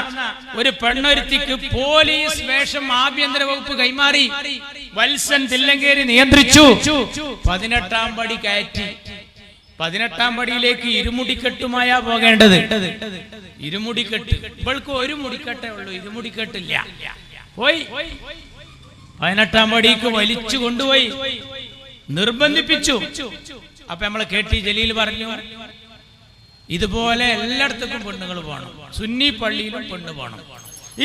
ഒരു പെണ്ണൊരുത്തിക്ക് പോലീസ് വേഷം ആഭ്യന്തര വകുപ്പ് കൈമാറി. വത്സൻ തില്ലങ്കേരി നിയന്ത്രിച്ചു. 18ാം പടി കയറ്റി. 18ാം പടിയിലേക്ക് ഇരുമുടിക്കെട്ടുമായാ പോകേണ്ടത്. ഇരുമുടിക്കെട്ട്. ഇവൾക്ക് ഒരു മുടിക്കെട്ടേ ഉള്ളൂ, ഇരുമുടിക്കെട്ടില്ല. പോയി 18ാം പടിക്ക് വലിച്ചു കൊണ്ടുപോയി നിർബന്ധിപ്പിച്ചു. അപ്പൊ നമ്മളെ KT ജലീൽ പറഞ്ഞു, ഇതുപോലെ എല്ലായിടത്തേക്കും പെണ്ണുങ്ങൾ പോകണം, സുന്നി പള്ളിയിലും പെണ്ണ് പോകണം.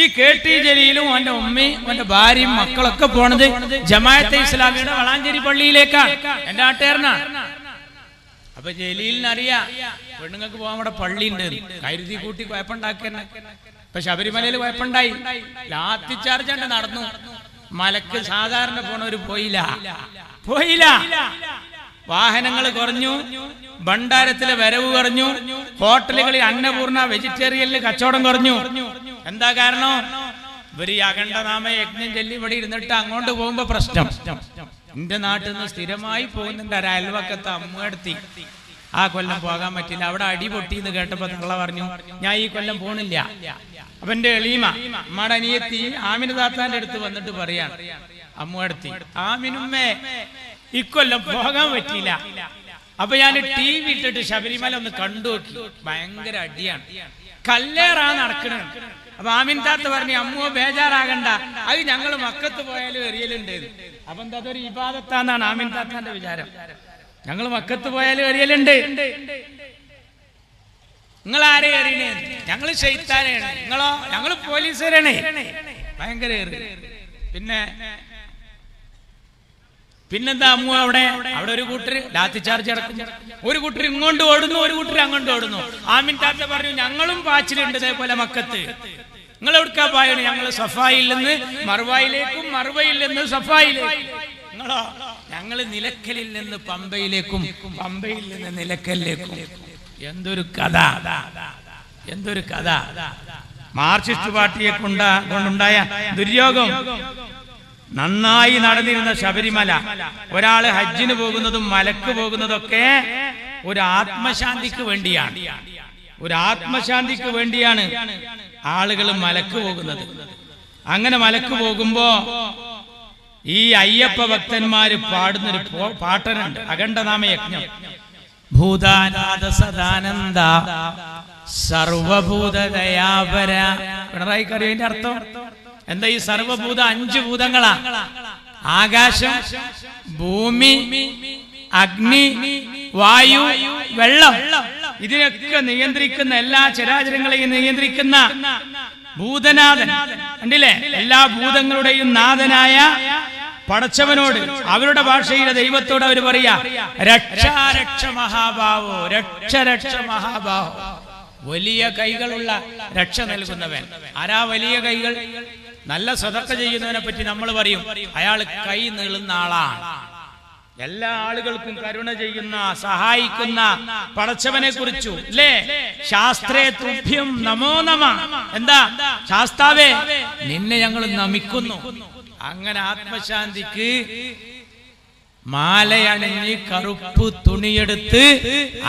ഈ KT ജലീലും അവന്റെ ഉമ്മയും അവന്റെ ഭാര്യയും മക്കളൊക്കെ പോണത് ജമാഅത്തെ ഇസ്ലാമിയുടെ വളാഞ്ചേരി പള്ളിയിലേക്കാണ്. എന്റെ നാട്ടുകാരനാണ്. അപ്പൊ ജലീലിനറിയാം പെണ്ണുങ്ങൾക്ക് പോകാൻ അവിടെ പള്ളിയുണ്ട്. കരുതി കൂട്ടി കുഴപ്പമുണ്ടാക്കന്നെ. ഇപ്പൊ ശബരിമലയിൽ കുഴപ്പമുണ്ടായി, ലാത്തി ചാർജ് നടന്നു. മലക്ക് സാധാരണ പോണവര് പോയില്ല. വാഹനങ്ങൾ കുറഞ്ഞു, ഭണ്ഡാരത്തിലെ വരവ് കുറഞ്ഞു, ഹോട്ടലുകളിൽ അന്നപൂർണ വെജിറ്റേറിയനിൽ കച്ചവടം കുറഞ്ഞു. എന്താ കാരണം? ഇവര് ഈ അഖണ്ഡനാമ യജ്ഞം ചൊല്ലി ഇവിടെ ഇരുന്നിട്ട് അങ്ങോട്ട് പോകുമ്പോ പ്രശ്നം. എന്റെ നാട്ടിൽ നിന്ന് സ്ഥിരമായി പോകുന്നുണ്ട് ഒരു അയൽവക്കത്തെ അമ്മയെടുത്തി. ആ കൊല്ലം പോകാൻ പറ്റില്ല, അവിടെ അടി പൊട്ടിന്ന് കേട്ടപ്പോ തള്ള പറഞ്ഞു, ഞാൻ ഈ കൊല്ലം പോണില്ല. അപ്പൊ എന്റെ എളീമ അമ്മയുടെ അനിയത്തി ആമിന താത്താന്റെ അടുത്ത് വന്നിട്ട് പറയാൻ, അമ്മയെടുത്തി, ആമിനുമ്മേ ഇക്കൊല്ലം പോകാൻ പറ്റിയില്ല. അപ്പൊ ഞാൻ TV ഇട്ടിട്ട് ശബരിമല ഒന്ന് കണ്ടു നോക്കി. ഭയങ്കര അടിയാണ്, കല്ലേറാ നടക്കണ. അപ്പൊ ആമിൻ താത്ത പറഞ്ഞു, അമ്മോ ബേജാറാകണ്ട, അത് ഞങ്ങൾ മക്കത്ത് പോയാലും എറിയലുണ്ട്. അപ്പൊ എന്താ അതൊരു ഇബാദത്താന്നാണ് ആമിൻ താത്താന്റെ വിചാരം. ഞങ്ങൾ മക്കത്ത് പോയാലും എറിയലുണ്ട്. നിങ്ങൾ ആരെ എറിയണേ? ഞങ്ങള് ശൈത്താനാണ്. നിങ്ങളോ? ഞങ്ങള് പോലീസുകാരാണ്. ഭയങ്കര പിന്നെന്താ അമ്മു അവിടെ ഒരു കൂട്ടര് ലാത്തി ചാർജ് അടക്കും, ഒരു കൂട്ടർ ഇങ്ങോട്ട് ഓടുന്നു, ഒരു കൂട്ടർ അങ്ങോട്ട് ഓടുന്നു. ആമിൻ താത്ത പറഞ്ഞു ഞങ്ങളും പാച്ചിലുണ്ട് ഇതേപോലെ മക്കത്ത്. നിങ്ങൾ എവിടുക്കാ പായാണ്? ഞങ്ങൾ സഫായിൽ നിന്ന് മർവായിലേക്കും മർവയിൽ നിന്ന് സഫായിലേക്കും. നിങ്ങളോ? ഞങ്ങൾ നിലക്കലിൽ നിന്ന് പമ്പയിലേക്കും പമ്പയിൽ നിന്ന് നിലക്കലിലേക്കും. എന്തൊരു കഥ, എന്തൊരു കഥ! മാർക്സിസ്റ്റ് പാർട്ടിയെ കൊണ്ടുണ്ടായ ദുര്യോഗം. നന്നായി നടന്നിരുന്ന ശബരിമല, ഒരാള് ഹജ്ജിന് പോകുന്നതും മലക്ക് പോകുന്നതൊക്കെ ഒരു ആത്മശാന്തിക്ക് വേണ്ടിയാണ്. ഒരു ആത്മശാന്തിക്ക് വേണ്ടിയാണ് ആളുകൾ മലക്ക് പോകുന്നത്. അങ്ങനെ മലക്ക് പോകുമ്പോ ഈ അയ്യപ്പ ഭക്തന്മാര് പാടുന്നൊരു പാട്ടനുണ്ട്, അഖണ്ഡനാമ യജ്ഞം. ഭൂതാനാഥ സദാനന്ദ സർവഭൂതദയാപര. പിണറായി കറിയുടെ അർത്ഥം എന്താ? ഈ സർവഭൂത 5 ഭൂതങ്ങളാ: ആകാശം, ഭൂമി, അഗ്നി, വായു, വെള്ളം. ഇതിനൊക്കെ നിയന്ത്രിക്കുന്ന, എല്ലാ ചരാചരങ്ങളെയും നിയന്ത്രിക്കുന്ന ഭൂതനാഥൻ കണ്ടില്ലേ? എല്ലാ ഭൂതങ്ങളുടെയും നാഥനായ പടച്ചവനോട്, അവരുടെ ഭാഷയിലെ ദൈവത്തോട് അവർ പറയാ രക്ഷ മഹാഭാവോ, രക്ഷ മഹാഭാവോ. വലിയ കൈകളുള്ള രക്ഷ നൽകുന്നവൻ. ആരാ വലിയ കൈകൾ? നല്ല സദഖ ചെയ്യുന്നവനെ പറ്റി നമ്മൾ പറയും അയാൾ കൈ നീളുന്ന ആളാണ്. എല്ലാ ആളുകൾക്കും കരുണ ചെയ്യുന്ന, സഹായിക്കുന്ന പടച്ചവനെ കുറിച്ചു അല്ലേ? ശാസ്ത്രേ തുഭ്യം നമോ നമ. എന്താ? ശാസ്താവേ നിന്നെ ഞങ്ങൾ നമിക്കുന്നു. അങ്ങനെ ആത്മശാന്തിക്ക് മാലയണിഞ്ഞ് കറുപ്പ് തുണിയെടുത്ത്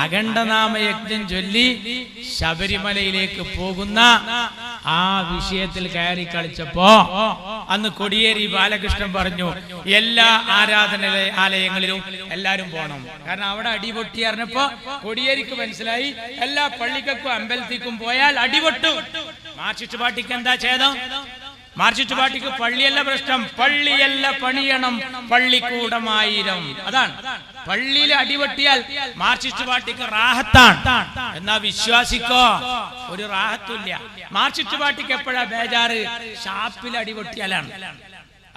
അഖണ്ഡനാമയജ്ഞം ചൊല്ലി ശബരിമലയിലേക്ക് പോകുന്ന ആ വിഷയത്തിൽ കയറി കളിച്ചപ്പോ അന്ന് കോടിയേരി ബാലകൃഷ്ണൻ പറഞ്ഞു എല്ലാ ആരാധനാലയങ്ങളിലും എല്ലാരും പോണം. കാരണം അവിടെ അടിപൊട്ടി അറിഞ്ഞപ്പോ കോടിയേരിക്ക് മനസ്സിലായി എല്ലാ പള്ളിക്കും അമ്പലത്തിക്കും പോയാൽ അടിപൊട്ടും. മാർക്സിസ്റ്റ് പാർട്ടിക്ക് എന്താ ഛേദം? മാർക്സിസ്റ്റ് പാർട്ടിക്ക് പള്ളിയല്ല പ്രശ്നം, പള്ളിയല്ല പണിയണം, പള്ളിക്കൂടമായിരം. അതാണ്. പള്ളിയിൽ അടിവെട്ടിയാൽ മാർക്സിസ്റ്റ് പാർട്ടിക്ക് റാഹത്താണ്. എന്നാ വിശ്വാസിക്കോ ഒരു റാഹത്തുമില്ല. മാർക്സിസ്റ്റ് പാർട്ടിക്ക് എപ്പോഴാ ബേജാറ്? ഷാപ്പിൽ അടിവെട്ടിയാലാണ്.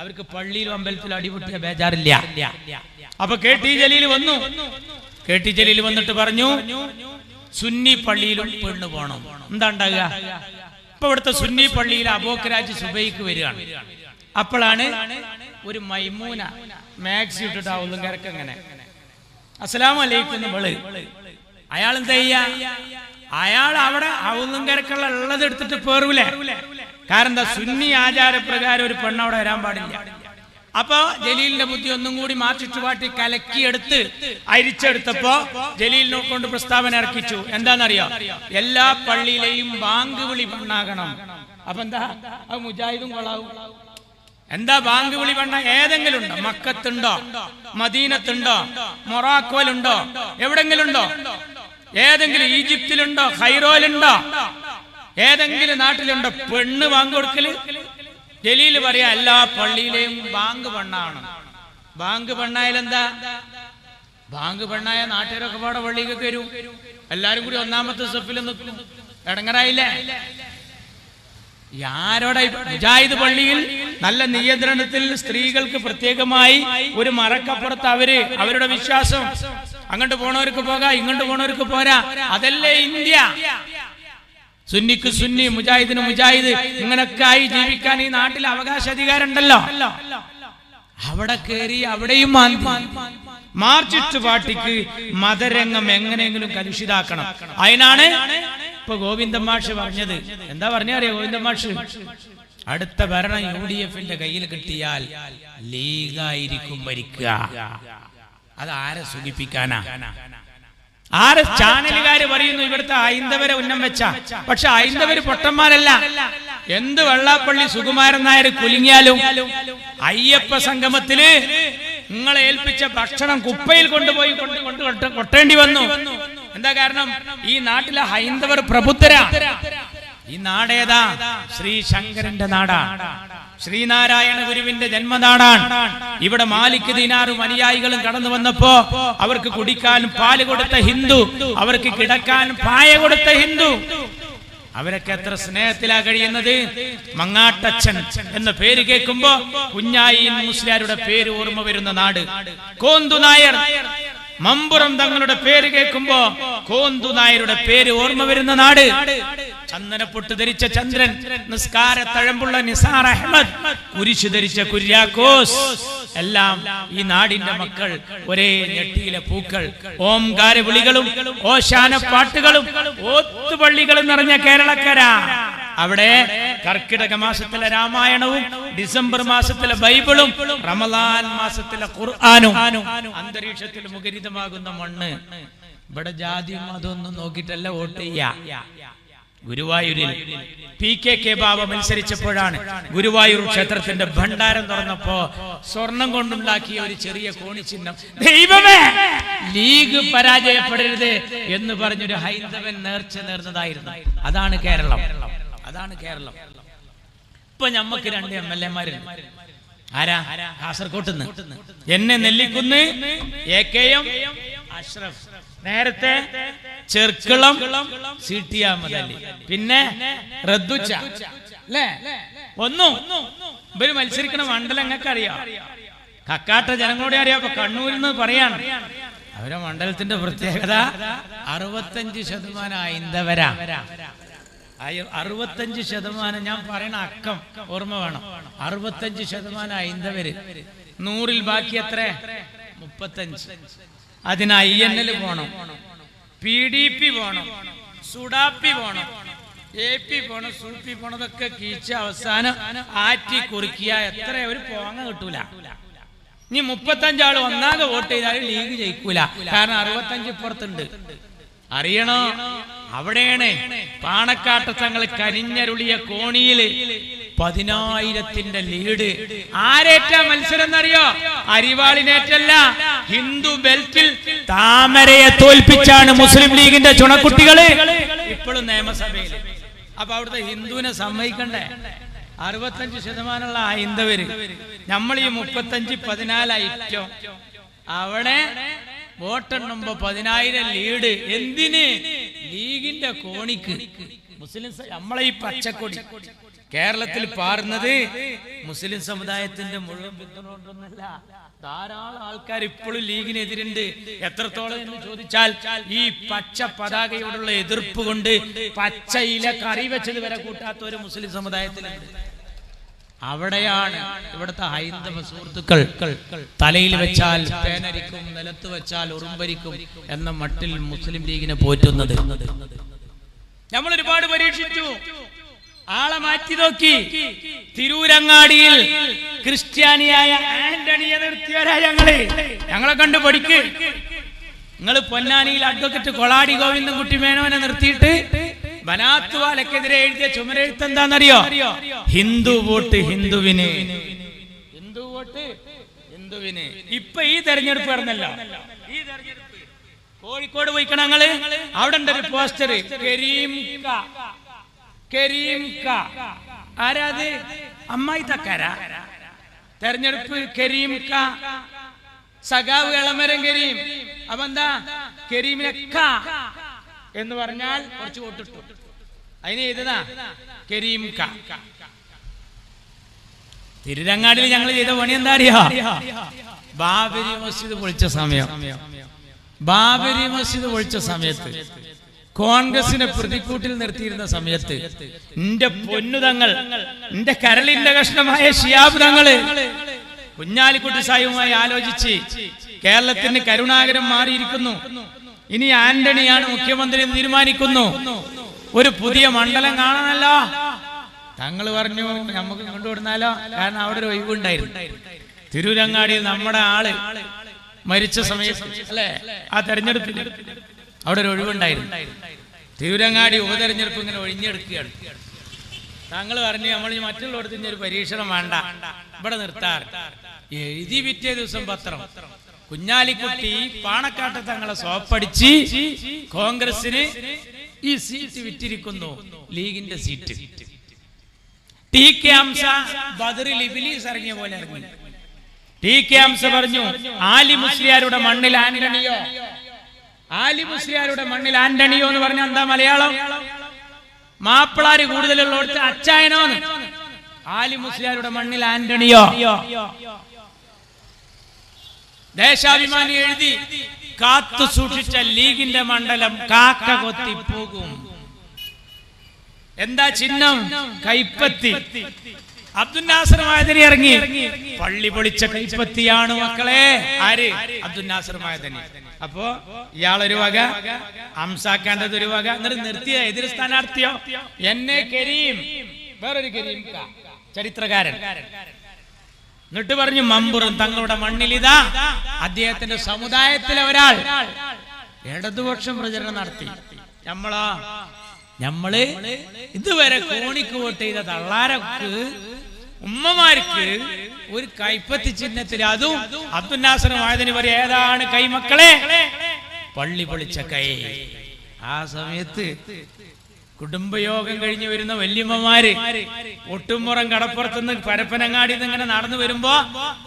അവർക്ക് പള്ളിയിലും അമ്പലത്തിലും അടിവെട്ടിയ ബേജാറില്ല. അപ്പൊ KT ജലീൽ വന്നു. KT ജലീൽ വന്നിട്ട് പറഞ്ഞു സുന്നി പള്ളിയിലും പെണ്ണു പോണം. എന്താ ഉണ്ടാകുക? ഇപ്പൊ ഇവിടുത്തെ സുന്നി പള്ളിയിൽ അബോക്കരാജ് സുബൈക്ക് വരികയാണ്. അപ്പോഴാണ് ഒരു മൈമൂന മാക്സി ഇട്ടിട്ടാവുന്നു കിടക്കങ്ങനെ അസ്സലാമു അലൈക്കും വിള്. അയാൾ എന്താ ചെയ്യാ? അയാൾ അവിടെ ഔന്നും കിടക്കുള്ള ഉള്ളത് എടുത്തിട്ട് പേറൂലേ? കാരണം എന്താ? സുന്നി ആചാരപ്രകാരം ഒരു പെണ്ണവിടെ വരാൻ പാടില്ല. അപ്പൊ ജലീലിന്റെ ബുദ്ധി ഒന്നും കൂടി മാർക്സിസ്റ്റ് പാർട്ടി കലക്കിയെടുത്ത് അരിച്ചെടുത്തപ്പോ ജലീലിനെ കൊണ്ട് പ്രസ്താവന ഇറക്കിച്ചു. എന്താണെന്നറിയോ? എല്ലാ പള്ളിയിലെയും ബാങ്ക് വിളി പെണ്ണാകണം. അപ്പൊ എന്താ? അത് മുജാഹിദും കൊള്ളാവും. എന്താ ബാങ്ക് വിളി പെണ്ണ? ഏതെങ്കിലും ഉണ്ടോ? മക്കത്തുണ്ടോ? മദീനത്തുണ്ടോ? മൊറാക്കോയിലുണ്ടോ? എവിടെങ്കിലും ഉണ്ടോ? ഏതെങ്കിലും ഈജിപ്തിലുണ്ടോ? ഖൈറോയിലുണ്ടോ? ഏതെങ്കിലും നാട്ടിലുണ്ടോ പെണ്ണ് ബാങ്ക് കൊടുക്കല്? ജലീൽ പറയാ എല്ലാ പള്ളിയിലെയും ബാങ്ക് പെണ്ണാണ്. ബാങ്ക് പെണ്ണായാൽ എന്താ? ബാങ്ക് പെണ്ണായ നാട്ടുകാരൊക്കെ പാടെ പള്ളിയിലേക്ക് വരും. എല്ലാരും കൂടി ഒന്നാമത്തെ സഫിൽ നിൽക്കും. ഇടങ്ങറായില്ലേ? ആരോടെ? മുജാഹിദ് പള്ളിയിൽ നല്ല നിയന്ത്രണത്തിൽ സ്ത്രീകൾക്ക് പ്രത്യേകമായി ഒരു മറക്കപ്പുറത്ത് അവരുടെ വിശ്വാസം. അങ്ങോട്ട് പോണവർക്ക് പോകാം, ഇങ്ങോട്ട് പോണവർക്ക് പോരാ. അതല്ലേ ഇന്ത്യ. സുന്നിക്ക് സുന്നി, മുജാഹിദിന് മുജാഹിദ്, ഇങ്ങനൊക്കെ ആയി ജീവിക്കാൻ ഈ നാട്ടിൽ അവകാശാധികാരം ഉണ്ടല്ലോ. അവിടെ കയറി അവിടെയും മാർക്സിസ്റ്റ് പാർട്ടിക്ക് മതരംഗം എങ്ങനെയെങ്കിലും കലുഷിതാക്കണം. അതിനാണ് ഇപ്പൊ ഗോവിന്ദൻ മാഷ് പറഞ്ഞത്. എന്താ പറഞ്ഞറിയോ ഗോവിന്ദൻ മാഷ്? അടുത്ത ഭരണം UDF-ന്റെ കയ്യിൽ കിട്ടിയാൽ ലീഗായിരിക്കും ഭരിക്കുക. അത് ആരെ സുഖിപ്പിക്കാനാ? ആര് ചാനലുകാര് പറയുന്നു ഇവിടുത്തെ ഹൈന്ദവരെ ഉന്നം വെച്ച. പക്ഷെ ഹൈന്ദവര് പൊട്ടന്മാരല്ല. എന്ത് വെള്ളാപ്പള്ളി സുകുമാരൻ നായർ കുലുങ്ങിയാലും അയ്യപ്പ സംഗമത്തില് നിങ്ങളെ ഏൽപ്പിച്ച ഭക്ഷണം കുപ്പയിൽ കൊണ്ടുപോയി കൊട്ടേണ്ടി വന്നു. എന്താ കാരണം? ഈ നാട്ടിലെ ഹൈന്ദവർ പ്രബുദ്ധരാ. ഈ നാടേതാ? ശ്രീ ശങ്കരന്റെ നാടാ. ശ്രീനാരായണ ഗുരുവിന്റെ ജന്മനാടാണ്. ഇവിടെ മാലിക് ദീനാറും അനുയായികളും കടന്നു വന്നപ്പോ അവർക്ക് കുടിക്കാൻ പാല് കൊടുത്ത ഹിന്ദു, അവർക്ക് കിടക്കാൻ പായ കൊടുത്ത ഹിന്ദു, അവരൊക്കെ എത്ര സ്നേഹത്തിലാ കഴിയുന്നത്. മങ്ങാട്ടച്ഛൻ എന്ന പേര് കേൾക്കുമ്പോ കുഞ്ഞായി മുസ്ലിയാരുടെ പേര് ഓർമ്മ വരുന്ന നാട്. കോന്തു നായർ, മമ്പുറം തങ്ങളുടെ പേര് കേൾക്കുമ്പോ കോന്തു നായരുടെ പേര് ഓർമ്മ വരുന്ന നാട്. ചന്ദനപ്പൊട്ട് ധരിച്ച ചന്ദ്രൻ, നിസ്കാര തഴമ്പുള്ള നിസാർ അഹമ്മദ്, കുരിശു ധരിച്ച കുര്യാക്കോസ്, എല്ലാം ഈ നാടിന്റെ മക്കൾ. ഒരേ ഞെട്ടിയിലെ പൂക്കൾ. ഓംകാര വിളികളും ഓശാന പാട്ടുകളും ഓത്തുപള്ളികളും നിറഞ്ഞ കേരളക്കര. അവിടെ കർക്കിടക മാസത്തിലെ രാമായണവും ഡിസംബർ മാസത്തിലെ ബൈബിളും റമദാൻ മാസത്തിലെ ഖുർആനും അന്തരീക്ഷത്തിൽ മുഖരിതമാകുന്ന മണ്ണ്. ഇവിടെ ജാതിയും അതൊന്നും നോക്കിയിട്ടല്ല വോട്ട് ചെയ്യാ. ഗുരുവായൂരിൽ PKK ബാബ മത്സരിച്ചപ്പോഴാണ് ഗുരുവായൂർ ക്ഷേത്രത്തിന്റെ ഭണ്ഡാരം തുറന്നപ്പോ സ്വർണം കൊണ്ടുണ്ടാക്കിയ ഒരു ചെറിയ കോണിച്ചിഹ്നം, ദൈവമേ ലീഗ് പരാജയപ്പെടരുത് എന്ന് പറഞ്ഞൊരു ഹൈന്ദവൻ നേർച്ച നേർന്നതായിരുന്നു. അതാണ് കേരളം, അതാണ് കേരളം. ഇപ്പൊ ഞമ്മക്ക് 2 MLA ആരാ? കാസർകോട്ടുന്ന് എന്നെ നെല്ലിക്കുന്ന് AKM അഷ്റഫ്, നേരത്തെ ചെർക്കളം CT അഹമ്മദ് അലി, പിന്നെ റദ്ദുച്ച അല്ലേ. ഒന്നും ഇവര് മത്സരിക്കണ മണ്ഡലം ഞങ്ങൾക്ക് അറിയാം. കക്കാട്ട ജനങ്ങളോടെ അറിയാം. അപ്പൊ കണ്ണൂരിൽ നിന്ന് പറയാണ്, അവരെ മണ്ഡലത്തിന്റെ പ്രത്യേകത 65% ഹൈന്ദവരാ. 65%. ഞാൻ പറയണ അക്കം ഓർമ്മ വേണം. 65% ഹൈന്ദവര്. 100-ൽ ബാക്കി എത്ര? 35. അതിന് INL പോണം, PDP പോണം, സുഡാപ്പി പോണം, AP പോണം, SUP പോണതൊക്കെ കീച്ച അവസാനം ആറ്റി കുറിക്കുക. എത്ര ഒരു പോങ്ങ കിട്ടൂല. ഇനി 35 ആള് ഒന്നാകെ വോട്ട് ചെയ്താലും ലീഗ് ജയിക്കൂല. കാരണം 65 ഇപ്പുറത്തുണ്ട്. അറിയണോ? അവിടെയാണ് പാണക്കാട്ട് തങ്ങൾ കനിഞ്ഞരുളിയ കോണിയില് 10,000-ന്റെ ലീഡ്. ആരേറ്റ മത്സരം എന്നറിയോ? അരിവാളിനേറ്റല്ല, ഹിന്ദു ബെൽറ്റിൽ താമരയെ തോൽപ്പിച്ചാണ് മുസ്ലിം ലീഗിന്റെ ചുണക്കുട്ടികള് ഇപ്പോഴും നിയമസഭയിൽ. അപ്പൊ അവിടുത്തെ ഹിന്ദുവിനെ സമ്മതിക്കണ്ടേ? 65% ഹൈന്ദവര്. നമ്മൾ ഈ 35-14 ഐറ്റം. അവിടെ വോട്ടെണ്ണുമ്പോ 10,000 ലീഡ്. എന്തിന്? ലീഗിന്റെ കോണിക്ക്. മുസ്ലിം നമ്മളെ ഈ പച്ചക്കൊടി കേരളത്തിൽ പാറുന്നത് മുസ്ലിം സമുദായത്തിന്റെ മുഴുവൻ പിന്തുണ കൊണ്ടൊന്നല്ല. ധാരാളം ആൾക്കാർ ഇപ്പോഴും ലീഗിനെതിരുണ്ട്. എത്രത്തോളം എന്ന് ചോദിച്ചാൽ ഈ പച്ച പതാകയോടുള്ള എതിർപ്പ് കൊണ്ട് പച്ച ഇല കറി വെച്ചത് വരെ കൂട്ടാത്ത ഒരു മുസ്ലിം സമുദായത്തിലുണ്ട്. അവിടെയാണ് ഇവിടുത്തെ ഹൈന്ദവ സുഹൃത്തുക്കൾ തലയിൽ വെച്ചാൽ പേനരിക്കും, നിലത്ത് വെച്ചാൽ ഉറുമ്പരിക്കും എന്ന മട്ടിൽ മുസ്ലിം ലീഗിനെ പോറ്റുന്നത്. നമ്മൾ ഒരുപാട് പരീക്ഷിച്ചു, ആളെ മാറ്റി നോക്കി. തിരൂരങ്ങാടിയിൽ ക്രിസ്ത്യാനിയായ ആന്റണിയെ നിർത്തിയവരാ ഞങ്ങളെ കണ്ടു പഠിക്ക്. നിങ്ങൾ പൊന്നാനിയിൽ അഡ്വക്കേറ്റ് കൊളാടി ഗോവിന്ദൻകുട്ടി മേനോനെ നിർത്തിയിട്ട് ബനാത്തുവാലക്കെതിരെ എഴുതിയ ചുമരെഴുത്ത് എന്താണെന്നറിയോ? ഹിന്ദു വോട്ട് ഹിന്ദുവിന്, ഹിന്ദു വോട്ട് ഹിന്ദുവിന്. ഇപ്പൊ ഈ തെരഞ്ഞെടുപ്പ് നടന്നല്ലോ. ഈ തെരഞ്ഞെടുപ്പ് കോഴിക്കോട് പോയിക്കണ ഞങ്ങള്, അവിടെ ഉണ്ട് ഒരു പോസ്റ്റർ, കരീം ക. ആരാത്? അമ്മായി തക്കാരാ. തെരഞ്ഞെടുപ്പ് കരീം ക, സഖാവ് എളമരം കരീം. അപ്പൊ എന്താ? കരീമിനെ ക എന്ന് പറഞ്ഞാൽ കുറച്ച് വോട്ടിട്ടു. അതിന് ചെയ്തതാ കരീം ക. തിരുരങ്ങാടിയിൽ ഞങ്ങൾ ചെയ്ത പണി എന്താ അറിയാ? ബാബരി മസ്ജിദ് പൊളിച്ച സമയം, ബാബരി മസ്ജിദ് പൊളിച്ച സമയത്ത് കോൺഗ്രസിനെ പ്രതിക്കൂട്ടിൽ നിർത്തിയിരുന്ന സമയത്ത് എന്റെ പൊന്നുതങ്ങൾ, എന്റെ കരളിന്റെ കഷ്ണമായ ശിയാബ് തങ്ങള് കുഞ്ഞാലിക്കുട്ടി സാഹിബുമായി ആലോചിച്ച് കേരളത്തിന് കരുണാകരൻ മാറിയിരിക്കുന്നു, ഇനി ആന്റണിയാണ് മുഖ്യമന്ത്രി എന്ന് തീരുമാനിക്കുന്നു. ഒരു പുതിയ മണ്ഡലം കാണണല്ലോ. തങ്ങൾ പറഞ്ഞു നമുക്ക് കൊണ്ടുവിടുന്നാലോ, കാരണം അവിടെ ഒരു ഒഴിവുണ്ടായിരുന്നു. തിരൂരങ്ങാടിയിൽ നമ്മുടെ ആള് മരിച്ച സമയത്ത് അല്ലെ, ആ തെരഞ്ഞെടുപ്പിൽ അവിടെ ഒരു ഒഴിവുണ്ടായിരുന്നു. തിരൂരങ്ങാടി ഉപതെരഞ്ഞെടുപ്പ് ഇങ്ങനെ ഒഴിഞ്ഞെടുക്കുകയാണ്. താങ്കൾ പറഞ്ഞു നമ്മൾ മറ്റുള്ളവർക്ക് ഒരു പരീക്ഷണം വേണ്ട, ഇവിടെ നിർത്താറ്. എഴുതി പിറ്റേ ദിവസം പത്രം, കുഞ്ഞാലിക്കുട്ടി പാണക്കാട്ട് തങ്ങളെ സോപ്പടിച്ച് കോൺഗ്രസിന് ഈ സീറ്റ് വിറ്റിരിക്കുന്നു, ലീഗിന്റെ സീറ്റ്. ടി കെ ഹംസ ബദറിൽ ഇബ്ലീസ് ഇറങ്ങിയ പോലെ ഇറങ്ങി. ടി കെ ഹംസ പറഞ്ഞു, ആലി മുസ്ലിയാരുടെ മണ്ണിൽ ആന്റണിയോ, ആലി മുസ്ലിയാരുടെ മണ്ണിൽ ആന്റണിയോ എന്ന് പറഞ്ഞ എന്താ മലയാളം? മാപ്പിളാര് കൂടുതലുള്ളടത്ത് അച്ചായനോന്ന്. ആലി മുസ്ലിയാരുടെ മണ്ണിൽ ആന്റണിയോ. ദേശാഭിമാനി എഴുതി, കാത്തു സൂക്ഷിച്ച ലീഗിന്റെ മണ്ഡലം കാക്ക കൊത്തിപ്പോകും. എന്താ ചിഹ്നം? കൈപ്പത്തി. അബ്ദുൽ നാസർ മഅദനി ഇറങ്ങി, പള്ളി പൊളിച്ച കൈപ്പത്തിയാണ് മക്കളെ. ആര്? അബ്ദുൽ നാസർ മഅദനി. അപ്പോ ഇയാളൊരു വക, ഹംസാക്കാന്റെ ഒരു വക. നിർത്തിയ എതിർ സ്ഥാനാർത്ഥിയോ എന്നെ കരീം, വേറൊരു കരീം ചരിത്രകാരൻ. എന്നിട്ട് പറഞ്ഞു, മമ്പുറം തങ്ങളുടെ മണ്ണിലിതാ അദ്ദേഹത്തിന്റെ സമുദായത്തിലെ ഒരാൾ ഇടതുപക്ഷം പ്രചരണം നടത്തി. നമ്മള് ഇതുവരെ കോണിക്ക് വോട്ട് ചെയ്ത തള്ളാരക്ക്, ഉമ്മമാർക്ക് ഒരു കൈപ്പത്തി ചിഹ്നത്തിൽ, അതും അബ്ദുൽ നാസർ മഅദനി പറയും, ഏതാണ് കൈ മക്കളെ? പള്ളി പൊളിച്ച കൈ. ആ സമയത്ത് കുടുംബയോഗം കഴിഞ്ഞ് വരുന്ന വല്യമ്മമാര് ഒട്ടുമുറം കടപ്പുറത്തുനിന്ന് പരപ്പനങ്ങാടി ഇങ്ങനെ നടന്നു വരുമ്പോ,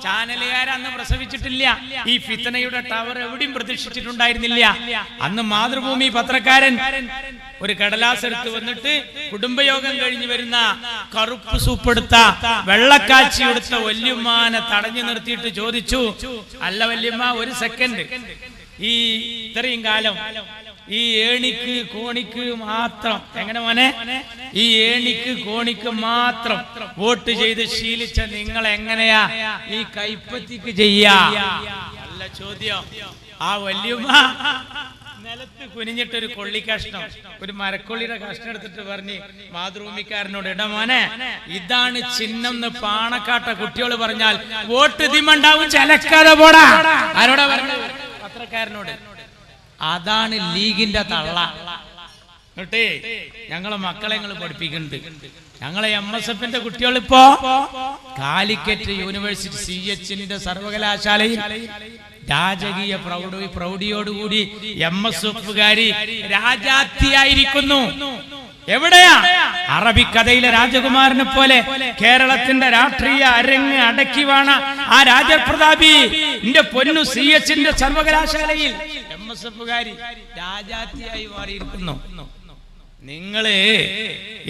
ചാനലുകാർ അന്ന് പ്രസവിച്ചിട്ടില്ല, ഈ ഫിത്തനയുടെ ടവർ എവിടെയും പ്രതീക്ഷിച്ചിട്ടുണ്ടായിരുന്നില്ല. അന്ന് മാതൃഭൂമി പത്രക്കാരൻ ഒരു കടലാസ് എടുത്ത് വന്നിട്ട് കുടുംബയോഗം കഴിഞ്ഞ് വരുന്ന കറുപ്പ് സൂപ്പെടുത്ത വെള്ളക്കാച്ചി എടുത്ത വല്യമ്മാനെ തടഞ്ഞു നിർത്തിയിട്ട് ചോദിച്ചു, അല്ല വല്യമ്മ, ഒരു സെക്കൻഡ്, ഈ ഇത്രയും കാലം ഈ ഏണിക്ക് കോണിക്ക് മാത്രം, എങ്ങനെ മോനെ, ഈ ഏണിക്ക് കോണിക്ക് മാത്രം വോട്ട് ചെയ്ത് ശീലിച്ച നിങ്ങൾ എങ്ങനെയാ ഈ കൈപ്പത്തിക്ക് ചെയ്യാ? നല്ല ചോദ്യം. ആ വല്യമ്മ നിലത്ത് കുനിഞ്ഞിട്ടൊരു കൊള്ളി കഷ്ണം, ഒരു മരക്കൊള്ളിയുടെ കഷ്ണം എടുത്തിട്ട് പറഞ്ഞ് മാതൃഭൂമിക്കാരനോട്, ഇടമോനെ, ഇതാണ് ചിഹ്നം എന്ന് പാണക്കാട്ട കുട്ടികൾ പറഞ്ഞാൽ വോട്ട് ഇതിമുണ്ടാവും, ചലക്കാതെ പോടാ. ആരോടാ പറഞ്ഞത്? പത്രക്കാരനോട്. അതാണ് ലീഗിന്റെ തള്ള. എന്നിട്ടേ ഞങ്ങളെ മക്കളെ ഞങ്ങൾ പഠിപ്പിക്കുന്നുണ്ട്. ഞങ്ങളെ MSFന്റെ കുട്ടികളിപ്പോ കാലിക്കറ്റ് യൂണിവേഴ്സിറ്റി CHന്റെ സർവകലാശാലയിൽ രാജകീയ പ്രൗഢിയോടുകൂടി MSFകാരി രാജാത്തിയായിരിക്കുന്നു. എവിടെയാ? അറബിക്കഥയിലെ രാജകുമാരനെ പോലെ കേരളത്തിന്റെ രാഷ്ട്രീയ അരങ്ങ് അടക്കി വാണ ആ രാജപ്രതാപി എന്റെ പൊന്നു CHന്റെ സർവകലാശാലയിൽ MSFകാരി രാജാത്തിയായി മാറിയിരിക്കുന്നു. നിങ്ങള്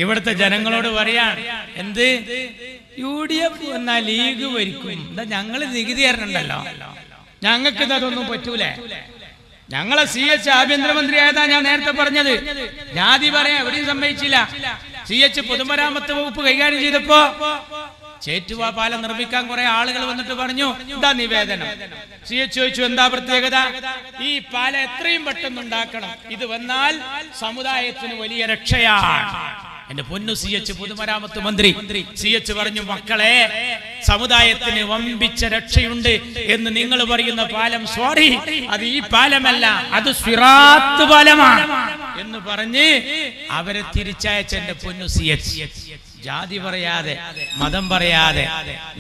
ഇവിടുത്തെ ജനങ്ങളോട് പറയാൻ, എന്ത് UDF എന്നാ ലീഗ് ഭരിക്കും, എന്താ ഞങ്ങള് നികുതി തരണുണ്ടല്ലോ, ഞങ്ങൾക്ക് ഇതൊന്നും പറ്റൂലേ? ഞങ്ങളെ CH ആഭ്യന്തരമന്ത്രി ആയതാ ഞാൻ നേരത്തെ പറഞ്ഞത്. ജാതി പറയാൻ എവിടെയും സംഭവിച്ചില്ല. CH പൊതുമരാമത്ത് വകുപ്പ് കൈകാര്യം ചെയ്തപ്പോ ചേറ്റുവ പാലം നിർമ്മിക്കാൻ കുറെ ആളുകൾ വന്നിട്ട് പറഞ്ഞു, എന്താ നിവേദനം? CH ചോദിച്ചു, എന്താ പ്രത്യേകത? ഈ പാലം എത്രയും പെട്ടെന്ന് ഉണ്ടാക്കണം, ഇത് വന്നാൽ സമുദായത്തിന് വലിയ രക്ഷയാണ്. എന്റെ പൊന്നു CH പൊതുമരാമത്ത് മന്ത്രി CH പറഞ്ഞു, മക്കളെ, സമുദായത്തിന് വമ്പിച്ച രക്ഷയുണ്ട് എന്ന് നിങ്ങൾ പറയുന്ന പാലം, സോറി, അത് ഈ പാലമല്ല, അത് സിറാത്ത് പാലമാണ് എന്ന് പറഞ്ഞ് അവരെ തിരിച്ചയച്ച എന്റെ പൊന്നു CH. ജാതി പറയാതെ, മതം പറയാതെ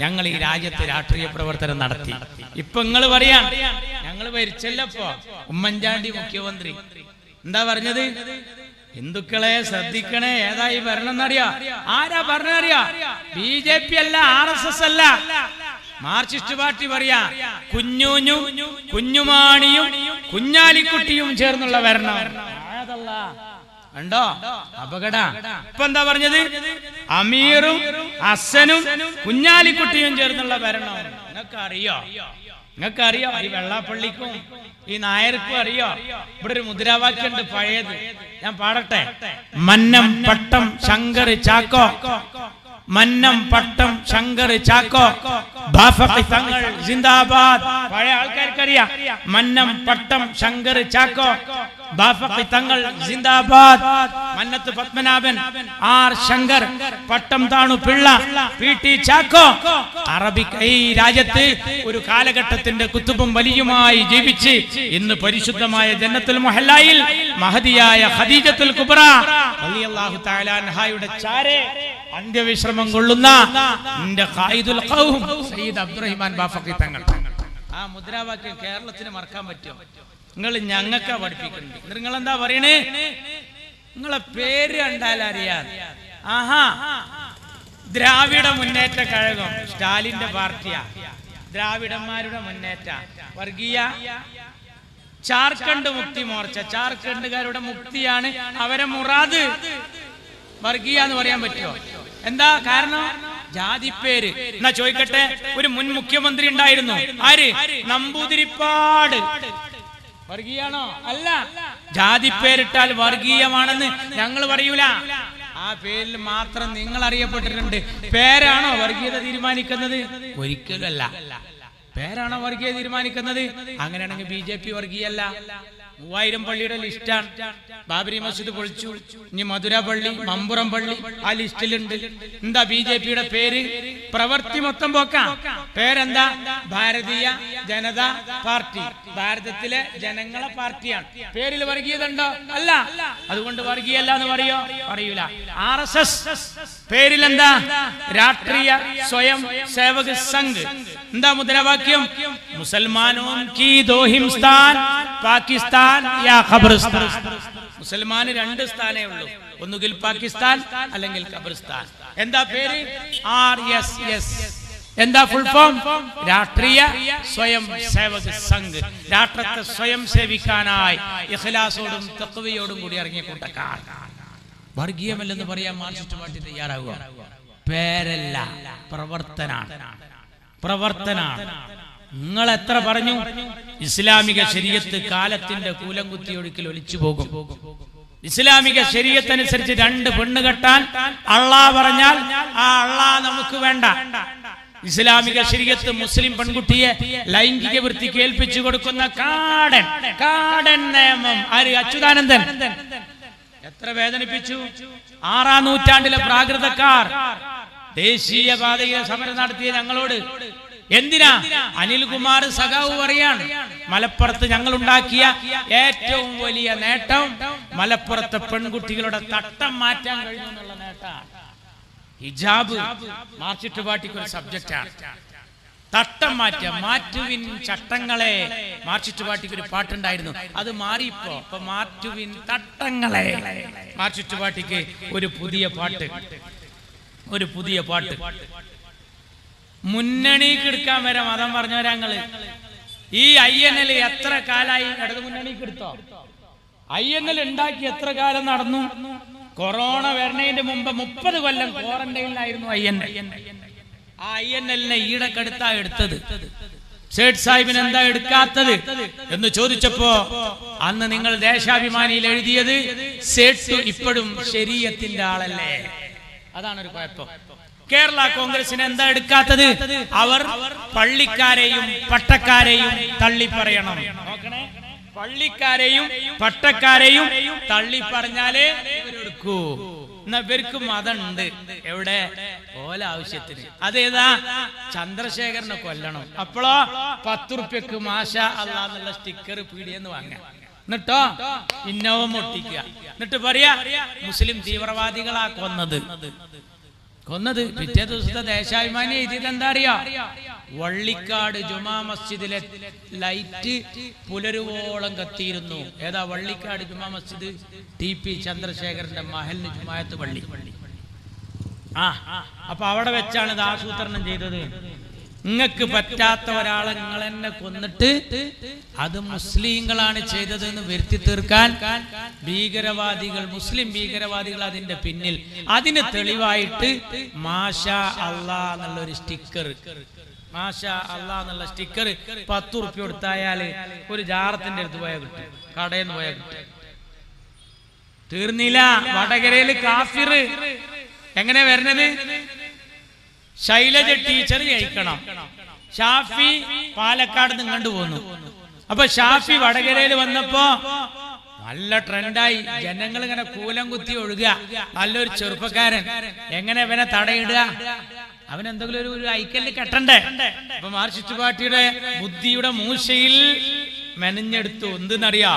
ഞങ്ങൾ ഈ രാജ്യത്ത് രാഷ്ട്രീയ പ്രവർത്തനം നടത്തി. ഇപ്പൊ നിങ്ങൾ പറയാൻ, ഞങ്ങൾ ഭരിച്ചല്ലപ്പോ ഉമ്മൻചാണ്ടി മുഖ്യമന്ത്രി എന്താ പറഞ്ഞത്? ഹിന്ദുക്കളെ ശ്രദ്ധിക്കണേ, ഏതായി ഭരണം എന്നറിയാ? ആരാ ഭരണറിയാ? BJP അല്ല, RSS അല്ല, മാർക്സിസ്റ്റ് പാർട്ടി പറയാ. കുഞ്ഞുമാണിയും കുഞ്ഞാലിക്കുട്ടിയും ചേർന്നുള്ള ഭരണം. ഉണ്ടോ? അപകട. ഇപ്പൊ എന്താ പറഞ്ഞത്? അമീറും ഹസനും കുഞ്ഞാലിക്കുട്ടിയും ചേർന്നുള്ള ഭരണം. നിങ്ങൾക്കറിയോ? ഈ വെള്ളാപ്പള്ളിക്കും ഈ നായർക്കും അറിയോ? ഇവിടെ ഒരു മുദ്രാവാക്യം ഉണ്ട് പഴയത്, ഞാൻ പാടട്ടെ. മന്നം പട്ടം ശങ്കർ ചാക്കോ, മന്നം പട്ടം ശങ്കർ ചാക്കോ, ബാഫഖി തങ്ങൾ ജിന്ദാബാദ്. പഴയ ആൾക്കാർക്കറിയാം. മന്നം പട്ടം ശങ്കർ ചാക്കോ, ബാഫഖി തങ്ങൾ ജിന്ദാബാദ്. മന്നത്ത് പത്മനാഭൻ, R ശങ്കർ, പട്ടം താണു പിള്ള, PT ചാക്കോ. അറബിക് ഈ രാജ്യത്ത് ഒരു കാലഘട്ടത്തിന്റെ കുത്തുബും വലിയുമായി ജീവിച്ച് ഇന്ന് പരിശുദ്ധമായ ജന്നത്തുൽ മുഹല്ലയിൽ മഹദിയായ ഖദീജത്തുൽ കുബ്ര റളിയല്ലാഹു തആല അൻഹയുടെ ചാരെ അന്ത്യവിശ്രമം കൊള്ളുന്ന എന്റെ ഖായിദുൽ ഖൗം സയ്യിദ് അബ്ദുറഹിമാൻ ബാഫഖി തങ്ങൾ. ആ മുദ്രാവാക്യം കേരളത്തിന് മറക്കാൻ പറ്റുമോ? നിങ്ങൾ ഞങ്ങൾക്കാ പഠിപ്പിക്കുന്നുണ്ട്. നിങ്ങൾ എന്താ പറയണേ? നിങ്ങളെ പേര് കണ്ടാൽ അറിയാം. ആഹാ, ദ്രാവിഡ മുന്നേറ്റ കഴകം സ്റ്റാലിന്റെ പാർട്ടിയാ. ദ്രാവിഡന്മാരുടെ മുന്നേറ്റ വർഗീയ. ജാർഖണ്ഡ് മുക്തി മോർച്ച ജാർഖണ്ഡുകാരുടെ മുക്തിയാണ് അവരെ മുറാദ്. വർഗീയ എന്ന് പറയാൻ പറ്റുമോ? എന്താ കാരണം? ജാതിപ്പേര്. എന്നാ ചോദിക്കട്ടെ, ഒരു മുൻ മുഖ്യമന്ത്രി ഉണ്ടായിരുന്നു, ആര്? നമ്പൂതിരിപ്പാട്. വർഗീയാണോ? അല്ല. ജാതിപ്പേരിട്ടാൽ വർഗീയമാണെന്ന് ഞങ്ങൾ പറയൂല. ആ പേരിൽ മാത്രം നിങ്ങൾ അറിയപ്പെട്ടിട്ടുണ്ട്. പേരാണോ വർഗീയത തീരുമാനിക്കുന്നത്? ഒരിക്കലും അല്ല. പേരാണോ വർഗീയത തീരുമാനിക്കുന്നത്? അങ്ങനെയാണെങ്കിൽ BJP വർഗീയല്ല. 3000 പള്ളിയുടെ ലിസ്റ്റാണ്. ബാബരി മസ്ജിദ് പൊളിച്ചു, ഇനി മധുര പള്ളി, മമ്പുറം പള്ളി ആ ലിസ്റ്റിലുണ്ട്. എന്താ BJPയുടെ പേര്? പ്രവൃത്തി മൊത്തം പോക്കാം. പേരെന്താ? ഭാരതീയ ജനതാ പാർട്ടി. ഭാരതത്തിലെ ജനങ്ങളെ പാർട്ടിയാണ്. പേരിൽ വർഗീയത ഉണ്ടോ? അല്ല. അതുകൊണ്ട് വർഗീയല്ല എന്ന് പറയോ? പറയൂല. RSS പേരിൽ എന്താ? രാഷ്ട്രീയ സ്വയം സേവക് സംഘ്. എന്താ മുദ്രാവാക്യം? മുസൽമാനോം കി ദോ ഹിന്ദുസ്ഥാൻ, പാകിസ്ഥാൻ യാ ഖബർസ്ഥാൻ. മുസൽമാന് 2 സ്ഥാനേ ഉള്ളൂ, ഒന്നുകിൽ പാകിസ്ഥാൻ അല്ലെങ്കിൽ ഖബർസ്ഥാൻ. എന്താ പേര്? RSS. എന്താ ഫുൾ ഫോം? രാഷ്ട്രീയ സ്വയം സേവക് സംഘ്. രാഷ്ട്രത്തെ സ്വയം സേവിക്കാനായി ഇഖ്ലാസോടും തഖ്വയോടും കൂടി ഇറങ്ങിയ കൂട്ടക്കാർ. വർഗീയമല്ലെന്ന് പറയാൻ മാർക്സിസ്റ്റ് പാർട്ടി തയ്യാറാവുക? പേരല്ല, പ്രവർത്തനാണ്. നിങ്ങൾ എത്ര പറഞ്ഞു? ഇസ്ലാമിക ശരീഅത്ത് കാലത്തിന്റെ കൂലം കുത്തിയൊഴുക്കിൽ ഒലിച്ചു പോകും. ഇസ്ലാമിക ശരീഅത്ത് അനുസരിച്ച് 2 പെണ്ണ് കെട്ടാൻ അള്ളാഹ് പറഞ്ഞാൽ ആ അള്ളാഹ് നമുക്ക് വേണ്ട. ഇസ്ലാമിക ശരീഅത്ത് മുസ്ലിം പെൺകുട്ടിയെ ലൈംഗിക വൃത്തിക്ക് ഏൽപ്പിച്ചു കൊടുക്കുന്ന കാടൻ നിയമം. ആര്? അച്യുതാനന്ദൻ. എത്ര വേദനിപ്പിച്ചു! 6-ാം നൂറ്റാണ്ടിലെ പ്രാകൃതക്കാർ ദേശീയ പാതയിലെ സമരം നടത്തിയ ഞങ്ങളോട് എന്തിനാ? അനിൽകുമാർ സഖാവ് പറയാണ്, മലപ്പുറത്ത് ഞങ്ങൾ ഉണ്ടാക്കിയ ഏറ്റവും വലിയ നേട്ടം മലപ്പുറത്തെ പെൺകുട്ടികളുടെ തട്ടം മാറ്റാൻ കഴിഞ്ഞു എന്നുള്ള നേട്ടമാണ്. ഹിജാബ് മാർക്സിസ്റ്റ് പാർട്ടിക്ക് ഒരു സബ്ജക്റ്റാണ്. തട്ടം മാറ്റുവിൻ ചട്ടങ്ങളെ. മാർക്സിസ്റ്റ് പാർട്ടിക്ക് ഒരു പാട്ടുണ്ടായിരുന്നു, അത് മാറിയിപ്പോ. ഇപ്പൊ മാറ്റുവിൻ തട്ടങ്ങളെ. മാർക്സിസ്റ്റ് പാർട്ടിക്ക് ഒരു പുതിയ പാട്ട്. മുന്നണിക്ക് എടുക്കാൻ വരെ മതം പറഞ്ഞവരങ്ങള്. ഈ INL എത്ര കാലായി ഇടത് മുന്നണിക്ക് എടുത്തോ? INL ഉണ്ടാക്കി എത്ര കാലം നടന്നു? കൊറോണ വരുന്നതിന്റെ മുമ്പ് 30 കൊല്ലം ക്വാറന്റൈനിലായിരുന്നു INL. ആ INL-നെ ഈടക്കെടുത്താ എടുത്തത്. സേഠ് സാഹിബിന് എന്താ എടുക്കാത്തത് എന്ന് ചോദിച്ചപ്പോ അന്ന് നിങ്ങൾ ദേശാഭിമാനിയിൽ എഴുതിയത് സേഠ് ഇപ്പോഴും ശരീഅത്തിന്റെ ആളല്ലേ. അതാണ് ഒരു കുഴപ്പം. കേരള കോൺഗ്രസിന് എന്താ എടുക്കാത്തത്? അവർ പള്ളിക്കാരെയും പട്ടക്കാരെയും തള്ളി പറയണം. നോക്കണേ, പള്ളിക്കാരെയും പട്ടക്കാരെയും തള്ളി പറഞ്ഞാലേ ഇവരെടുക്കൂ. എന്നാ ഇവർക്ക് മതമുണ്ട്. എവിടെ? ഓല ആവശ്യത്തിന്. അതേതാ? ചന്ദ്രശേഖരനെ കൊല്ലണം. അപ്പോഴോ 10 റുപ്യക്ക് മാഷാ അല്ലാഹ് എന്നുള്ള സ്റ്റിക്കർ പീടിയെന്ന് വാങ്ങാം. എന്നിട്ടോ ഇന്നോവ ഒട്ടിക്കുക. എന്നിട്ട് പറയാ മുസ്ലിം തീവ്രവാദികളാ കൊന്നത്. പിറ്റേ ദിവസത്തെ ദേശാഭിമാനി എഴുതിയത് എന്താ അറിയാ? വള്ളിക്കാട് ജുമാ മസ്ജിദിലെ ലൈറ്റ് പുലരുവോളം കത്തിയിരുന്നു. ഏതാ? വള്ളിക്കാട് ജുമാ മസ്ജിദ്. TP ചന്ദ്രശേഖരന്റെ മഹലിന് ജുമായത്ത് പള്ളി. അപ്പൊ അവിടെ വെച്ചാണ് ഇത് ആസൂത്രണം ചെയ്തത്. നിങ്ങൾക്ക് പറ്റാത്ത ഒരാളെ നിങ്ങൾ എന്നെ കൊന്നിട്ട് അത് മുസ്ലിങ്ങളാണ് ചെയ്തത് എന്ന് വരുത്തി തീർക്കാൻ മുസ്ലിം ഭീകരവാദികൾ അതിന്റെ പിന്നിൽ. അതിന് തെളിവായിട്ട് മാഷാ അല്ലാഹ് എന്നുള്ളൊരു സ്റ്റിക്കർ, മാഷാ അല്ലാഹ് എന്നുള്ള സ്റ്റിക്കർ 10 റുപ്യ കൊടുത്തായാല് ഒരു ജാറത്തിന്റെ അടുത്ത് പോയാൽ കിട്ടും, കടയിൽ നിന്ന് പോയാൽ കിട്ടും. തീർന്നില്ല. വടകരയില് കാഫിർ എങ്ങനെ വരുന്നത്? ശൈലജ ടീച്ചർ ജയിക്കണം. ഷാഫി പാലക്കാട് നിന്ന് കണ്ടുപോന്നു. അപ്പൊ ഷാഫി വടകരയിൽ വന്നപ്പോ നല്ല ട്രെൻഡായി. ജനങ്ങൾ ഇങ്ങനെ കൂലം കുത്തി ഒഴുകുക. നല്ലൊരു ചെറുപ്പക്കാരൻ. എങ്ങനെ ഇവനെ തടയിടുക? അവനെന്തെങ്കിലും ഒരു ഐക്കല്ല് കെട്ടണ്ടേ? അപ്പൊ മാർക്സിസ്റ്റ് പാർട്ടിയുടെ ബുദ്ധിയുടെ മൂശയിൽ മെനഞ്ഞെടുത്തു. എന്തെന്നറിയാ?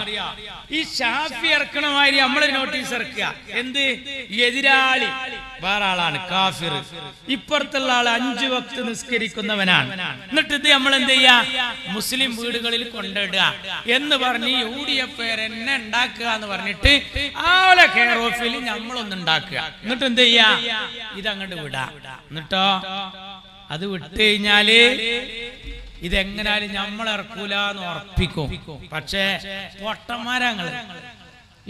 ഈ ഷാഫി ഇറക്കണമാതിരി നമ്മള് നോട്ടീസ് ഇറക്കുക. എന്ത്? എതിരാളി വേറെ ആളാണ് കാഫിർ. ഇപ്പുറത്തുള്ള ആൾ 5 വക്ത് നിസ്കരിക്കുന്നവനാണ്. എന്നിട്ട് ഇത് നമ്മൾ എന്ത് ചെയ്യാ? മുസ്ലിം വീടുകളിൽ കൊണ്ടിടുക എന്ന് പറഞ്ഞ് UDF എന്നെ ഉണ്ടാക്കുക എന്ന് പറഞ്ഞിട്ട് ആളെ കെയർ ഓഫിൽ നമ്മളൊന്ന് ഉണ്ടാക്കുക. എന്നിട്ട് എന്ത് ചെയ്യാ? ഇതങ്ങോട്ട് വിടാ. എന്നിട്ടോ അത് വിട്ട് കഴിഞ്ഞാല് ഇതെങ്ങനാലും നമ്മൾ ഇറക്കൂലെന്ന് ഉറപ്പിക്കും. പക്ഷേ പൊട്ടന്മാരങ്ങള്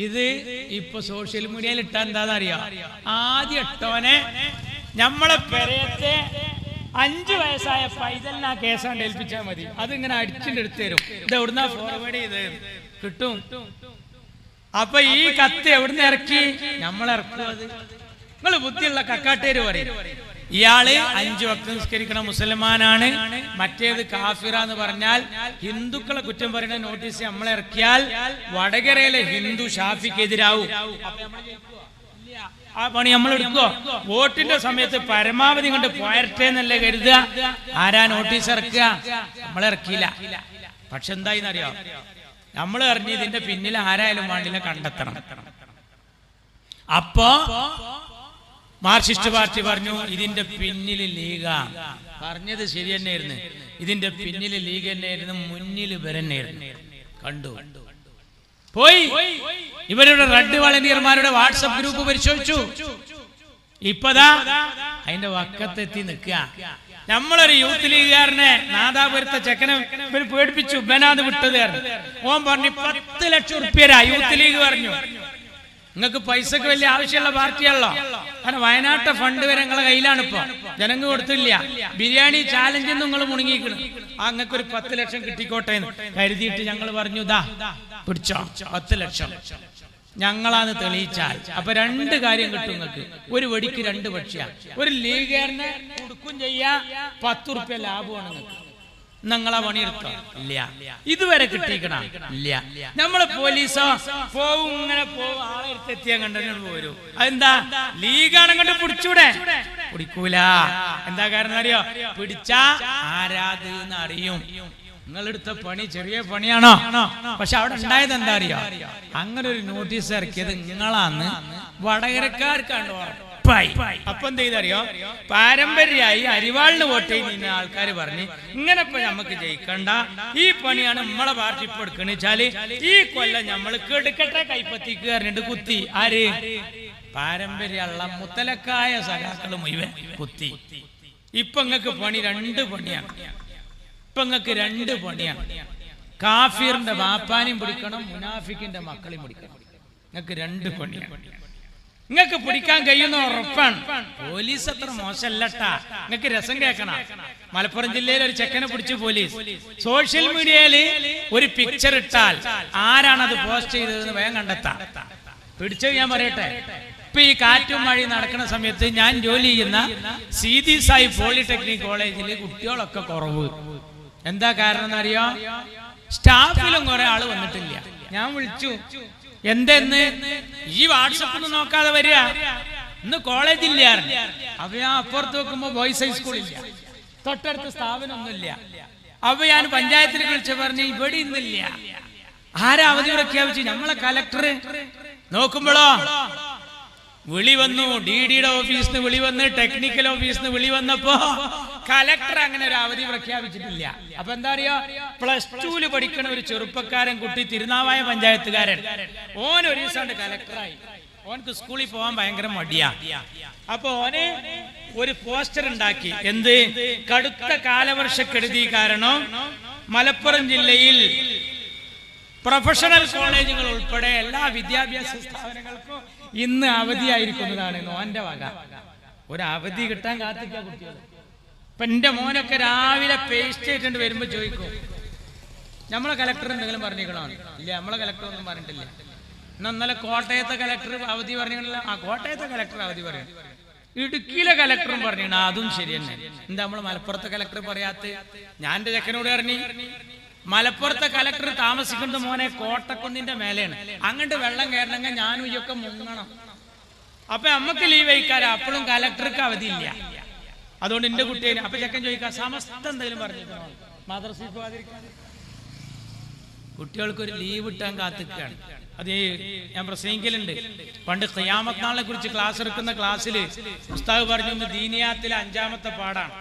ഇത് ഇപ്പൊ സോഷ്യൽ മീഡിയയിൽ ഇട്ടാ എന്താണെന്നറിയാം? ആദ്യം ഇട്ടോനെ നമ്മളെ പെരയത്തെ 5 വയസ്സായ പൈതലിന് ആ കേസാണ്ട് ഏൽപ്പിച്ചാൽ മതി. അതിങ്ങനെ അടിച്ചിട്ട് എടുത്തു തരും. ഇത് എവിടുന്നാ ഫോർവേഡ് ചെയ്ത് കിട്ടും. അപ്പൊ ഈ കത്ത് എവിടുന്ന് ഇറക്കി? നമ്മളിറക്കും. അത് നിങ്ങൾ ബുദ്ധിയുള്ള കക്കാട്ടേര് പറയും. ഇയാള് 5 വക്ത് നിസ്കരിക്കണ മുസൽമാനാണ്, മറ്റേത് കാഫിറാന്ന് പറഞ്ഞാൽ ഹിന്ദുക്കളെ കുറ്റം പറയുന്ന നോട്ടീസ് നമ്മളിറക്കിയാൽ വടകരയിലെ ഹിന്ദു ഷാഫിക്കെതിരാവും. ആ പണി നമ്മൾ എടുക്കോ? വോട്ടിന്റെ സമയത്ത് പരമാവധി കൊണ്ട് പോയട്ടെ എന്നല്ലേ കരുതുക. ആരാ നോട്ടീസ് ഇറക്കുക? നമ്മളിറക്കിയില്ല. പക്ഷെ എന്തായിന്നറിയോ? നമ്മൾ അറിഞ്ഞ് ഇതിന്റെ പിന്നിൽ ആരായാലും വേണ്ടില്ല കണ്ടെത്തണം. അപ്പോ മാർക്സിസ്റ്റ് പാർട്ടി പറഞ്ഞു ഇതിന്റെ പിന്നിൽ ലീഗ. പറഞ്ഞത് ശരി തന്നെയായിരുന്നു. ഇതിന്റെ പിന്നിൽ ലീഗ് തന്നെയായിരുന്നു, മുന്നിൽ ഇവരെന്നെയായിരുന്നു. കണ്ടു പോയി. ഇവരുടെ റെഡ് വളണ്ടിയർമാരുടെ വാട്സപ്പ് ഗ്രൂപ്പ് പരിശോധിച്ചു. ഇപ്പതാ അതിന്റെ വക്കത്തെത്തി നിൽക്കുക. നമ്മളൊരു യൂത്ത് ലീഗുകാരനെ നാദാപുരത്തെ ചെക്കനെ പേടിപ്പിച്ചു. ബനാദ് വിട്ടത് ഓൻ പറഞ്ഞു 10 ലക്ഷം റുപ്യ യൂത്ത് ലീഗ് പറഞ്ഞു. നിങ്ങൾക്ക് പൈസക്ക് വലിയ ആവശ്യമുള്ള പാർട്ടിയാണല്ലോ. കാരണം വയനാട്ടെ ഫണ്ട് വരെ നിങ്ങളെ കയ്യിലാണ്. ഇപ്പൊ ജനങ്ങൾ കൊടുത്തില്ല. ബിരിയാണി ചാലഞ്ച് നിങ്ങൾ മുണങ്ങിക്കണം. അങ്ങക്കൊരു 10 ലക്ഷം കിട്ടിക്കോട്ടെ എന്ന് കരുതിയിട്ട് ഞങ്ങൾ പറഞ്ഞു ദാ പിടിച്ചോ 10 ലക്ഷം ഞങ്ങളാന്ന് തെളിയിച്ചാൽ അപ്പൊ 2 കാര്യം കിട്ടും നിങ്ങൾക്ക്. ഒരു വെടിക്ക് 2 പക്ഷിയാ. ഒരു ലീഗുകാരനെ കൊടുക്കും ചെയ്യാ, 10 റുപ്യ ലാഭമാണ് നിങ്ങൾക്ക്. നിങ്ങളെ പണിയെടുത്തോ? ഇല്ല. ഇതുവരെ കിട്ടിക്കണം? ഇല്ല. നമ്മള് പോലീസോ പോവും, ഇങ്ങനെ പോവും, ആളെ എടുത്തെത്തിയാൽ കണ്ടു പോരും. അതെന്താ? ലീഗാണങ്ങോട്ട് പിടിച്ചൂടെ? പിടിക്കൂല. എന്താ കാരണം അറിയോ? പിടിച്ചാ ആരാധെന്ന് അറിയും. നിങ്ങളെടുത്ത പണി ചെറിയ പണിയാണോ? പക്ഷെ അവിടെ ഉണ്ടായത് എന്താ അറിയോ? അങ്ങനെ ഒരു നോട്ടീസ് ഇറക്കിയത് നിങ്ങളാന്ന് വടകരക്കാർക്കാണ്ട് ഉറപ്പായി. അപ്പൊ എന്ത് ചെയ്തറിയോ? പാരമ്പര്യമായി അരിവാളിന് വോട്ട് ചെയ്യുന്ന ആൾക്കാർ പറഞ്ഞ് ഇങ്ങനെ ഇപ്പൊ നമുക്ക് ജയിക്കണ്ട, ഈ പണിയാണ് നമ്മളെ പാർട്ടി ഇപ്പൊ എടുക്കണെന്ന് വെച്ചാല് ഈ കൊല്ലം നമ്മൾ കെടുക്കട്ടെ കൈപ്പത്തിക്ക് പറഞ്ഞിട്ട് കുത്തി. ആര്? പാരമ്പര്യമുള്ള മുത്തലക്കായ സഖാക്കള് മുഴുവൻ കുത്തി. ഇപ്പൊ നിങ്ങൾക്ക് പണി 2 പണിയാണ്. ഇപ്പൊ നിങ്ങൾക്ക് 2 പണിയാണ്. കാഫിറിന്റെ ബാപ്പാനെയും പിടിക്കണം, മുനാഫിക്കിന്റെ മക്കളെയും പിടിക്കണം. നിങ്ങൾക്ക് 2 പണിയാണ്. നിങ്ങൾക്ക് പിടിക്കാൻ കഴിയുന്ന ഉറപ്പാണ്. പോലീസ് അത്ര മോശമല്ലട്ടാ. നിങ്ങൾക്ക് രസം കേൾക്കണം. മലപ്പുറം ജില്ലയിൽ ഒരു ചെക്കനെ പിടിച്ചു പോലീസ്. സോഷ്യൽ മീഡിയയിൽ ഒരു പിക്ചർ ഇട്ടാൽ ആരാണത് പോസ്റ്റ് ചെയ്തതെന്ന് വേഗം കണ്ടെത്താം. പിടിച്ചത് ഞാൻ പറയട്ടെ. ഇപ്പൊ ഈ കാറ്റും മഴയും നടക്കുന്ന സമയത്ത് ഞാൻ ജോലി ചെയ്യുന്ന സീതി സായി പോളിടെക്നിക് കോളേജിൽ കുട്ടികളൊക്കെ കുറവ്. എന്താ കാരണം എന്നറിയോ? സ്റ്റാഫിലും കുറെ ആള് വന്നിട്ടില്ല. ഞാൻ വിളിച്ചു, എന്തെന്ന്? ഈ വാട്സപ്പ് ഒന്നും നോക്കാതെ വരിക, ഇന്ന് കോളേജില്ല. അപ്പൊ ഞാൻ അപ്പുറത്ത് വെക്കുമ്പോ ബോയ്സ് ഹൈസ്കൂളില്ല, തൊട്ടടുത്ത സ്ഥാപനമൊന്നുമില്ല. അപ്പൊ ഞാൻ പഞ്ചായത്തിൽ വിളിച്ച് പറഞ്ഞ് ഇവിടെ ഇന്നില്ല. ആരാ അവധി പ്രഖ്യാപിച്ചു? നമ്മളെ കലക്ടർ. നോക്കുമ്പോഴോ വിളി വന്നു, DDയുടെ ഓഫീസിൽ നിന്ന് വിളി വന്ന്, ടെക്നിക്കൽ ഓഫീസിൽ നിന്ന് വിളി വന്നപ്പോ കലക്ടർ അങ്ങനെ ഒരു അവധി പ്രഖ്യാപിച്ചിട്ടില്ല. അപ്പൊ എന്താ അറിയോ? +2 പഠിക്കണ ഒരു ചെറുപ്പക്കാരൻ കുട്ടി, തിരുനാവായ പഞ്ചായത്തുകാരൻ, ഓൻ ഒരു ദിവസം കലക്ടറായി. ഓനക്ക് സ്കൂളിൽ പോകാൻ ഭയങ്കര മടിയാ. അപ്പൊ ഓന് ഒരു പോസ്റ്റർ ഉണ്ടാക്കി. എന്ത്? കടുത്ത കാലവർഷക്കെടുതി കാരണം മലപ്പുറം ജില്ലയിൽ പ്രൊഫഷണൽ കോളേജുകൾ ഉൾപ്പെടെ എല്ലാ വിദ്യാഭ്യാസ സ്ഥാപനങ്ങൾക്കും ഇന്ന് അവധിയായിരിക്കുന്നതാണ്. ഓന്റെ വക ഒരു അവധി കിട്ടാൻ കാത്തിക്ക കുട്ടികൾ. ഇപ്പൊ എന്റെ മോനൊക്കെ രാവിലെ പേസ്റ്റ് ചെയ്തിട്ട് വരുമ്പോ ചോദിക്കും, നമ്മളെ കലക്ടർ എന്തെങ്കിലും പറഞ്ഞിരിക്കണോ? ഇല്ല, നമ്മളെ കലക്ടർ ഒന്നും പറഞ്ഞിട്ടില്ല. ഇന്നലെ കോട്ടയത്തെ കലക്ടർ അവധി പറഞ്ഞില്ല. ആ കോട്ടയത്തെ കലക്ടർ അവധി പറയണം. ഇടുക്കിയിലെ കലക്ടറും പറഞ്ഞില്ല. അതും ശരി തന്നെ. എന്താ നമ്മള് മലപ്പുറത്തെ കലക്ടർ പറയാത്ത? ഞാൻ എന്റെ ചെക്കനോട് പറഞ്ഞു, മലപ്പുറത്തെ കലക്ടർ താമസിക്കുന്നത് മോനെ കോട്ടക്കുന്നിന്റെ മേലെയാണ്. അങ്ങോട്ട് വെള്ളം കയറണമെങ്കിൽ ഞാനും ഇയൊക്കെ മുങ്ങണം. അപ്പൊ നമ്മക്ക് ലീവ് വയ്ക്കാറ്. അപ്പോഴും കലക്ടർക്ക് അവധിയില്ല. അതുകൊണ്ട് എന്റെ കുട്ടിയെ അപ്പൊ ചെക്കൻ ചോദിക്കാം, സമസ്ത എന്തെങ്കിലും പറഞ്ഞിരിക്കണോ മദ്രസയിൽ പോകാതിരിക്കാൻ? കുട്ടികൾക്കൊരു ലീവ് ഇട്ടാൻ കാത്തിക്കുകയാണ്. അത് ഞാൻ പ്രസംഗിക്കലുണ്ട്. പണ്ട് ഖിയാമത്ത് നാളിനെ കുറിച്ച് ക്ലാസ് എടുക്കുന്ന ക്ലാസ്സിൽ ഉസ്താദ് പറഞ്ഞു, ദീനിയാത്തിലെ 5ാമത്തെ പാഠാണ്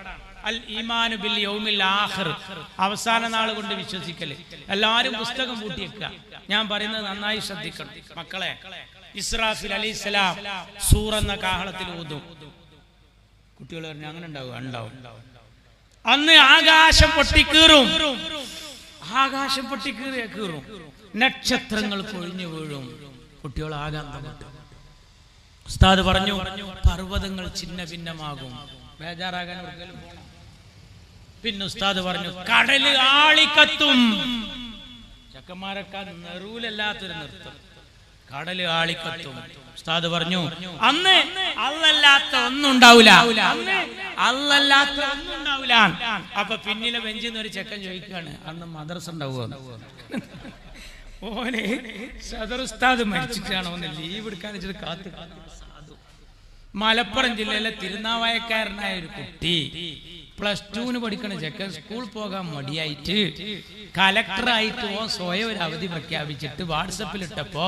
അൽ ഈമാനു ബിൽ യൗമിൽ ആഖിർ, അവസാന നാൾ കൊണ്ട് വിശ്വസിക്കല്. എല്ലാവരും പുസ്തകം പൂട്ടിയേക്കുക. ഞാൻ പറയുന്നത് നന്നായി ശ്രദ്ധിക്കണം മക്കളെ. ഇസ്രാഫിൽ അലൈഹിസ്സലാം സൂർ എന്ന കാഹളത്തിൽ ഊതും. കുട്ടികൾ പറഞ്ഞു അങ്ങനെ ഉണ്ടാവും. അന്ന് ആകാശം പൊട്ടിക്കീറും. ആകാശം പൊട്ടിക്കീറും, നക്ഷത്രങ്ങൾ കൊഴിഞ്ഞു വീഴും. കുട്ടികൾ ആകാന്തം. ഉസ്താദ് പറഞ്ഞു പർവ്വതങ്ങൾ ഛിന്ന ഭിന്നമാകും. ബേജാറാകാൻ ഒരിക്കലും പോകണം. പിന്നെ ഉസ്താദ് പറഞ്ഞു കടല് ആളിക്കത്തും. ചക്കന്മാരൊക്കെ നെറൂലല്ലാത്തൊരു നൃത്തം. കടല് ആളിക്കത്തും. ഉസ്താദ് പറഞ്ഞു അന്ന് അല്ലല്ലാത്ത ഒന്നും ഉണ്ടാവില്ല. അപ്പൊ പിന്നിലെ ബെഞ്ചിൽ നിന്ന് ഒരു ചെക്കൻ ചോദിക്കുകയാണ്, അന്ന് മദ്രസ ഉണ്ടാവുക? ഓനെ സദർ ഉസ്താദ് മരിച്ചിട്ടാണ് ഓനെ ലീവ് എടുക്കാൻ വെച്ചിട്ട് കാത്തു. മലപ്പുറം ജില്ലയിലെ തിരുനാവായക്കാരനായ ഒരു കുട്ടി +2 പഠിക്കണ ചെക്കൻ സ്കൂൾ പോകാൻ മടിയായിട്ട് കലക്ടറായിട്ട് സ്വയം ഒരു അവധി പ്രഖ്യാപിച്ചിട്ട് വാട്സപ്പിൽ ഇട്ടപ്പോ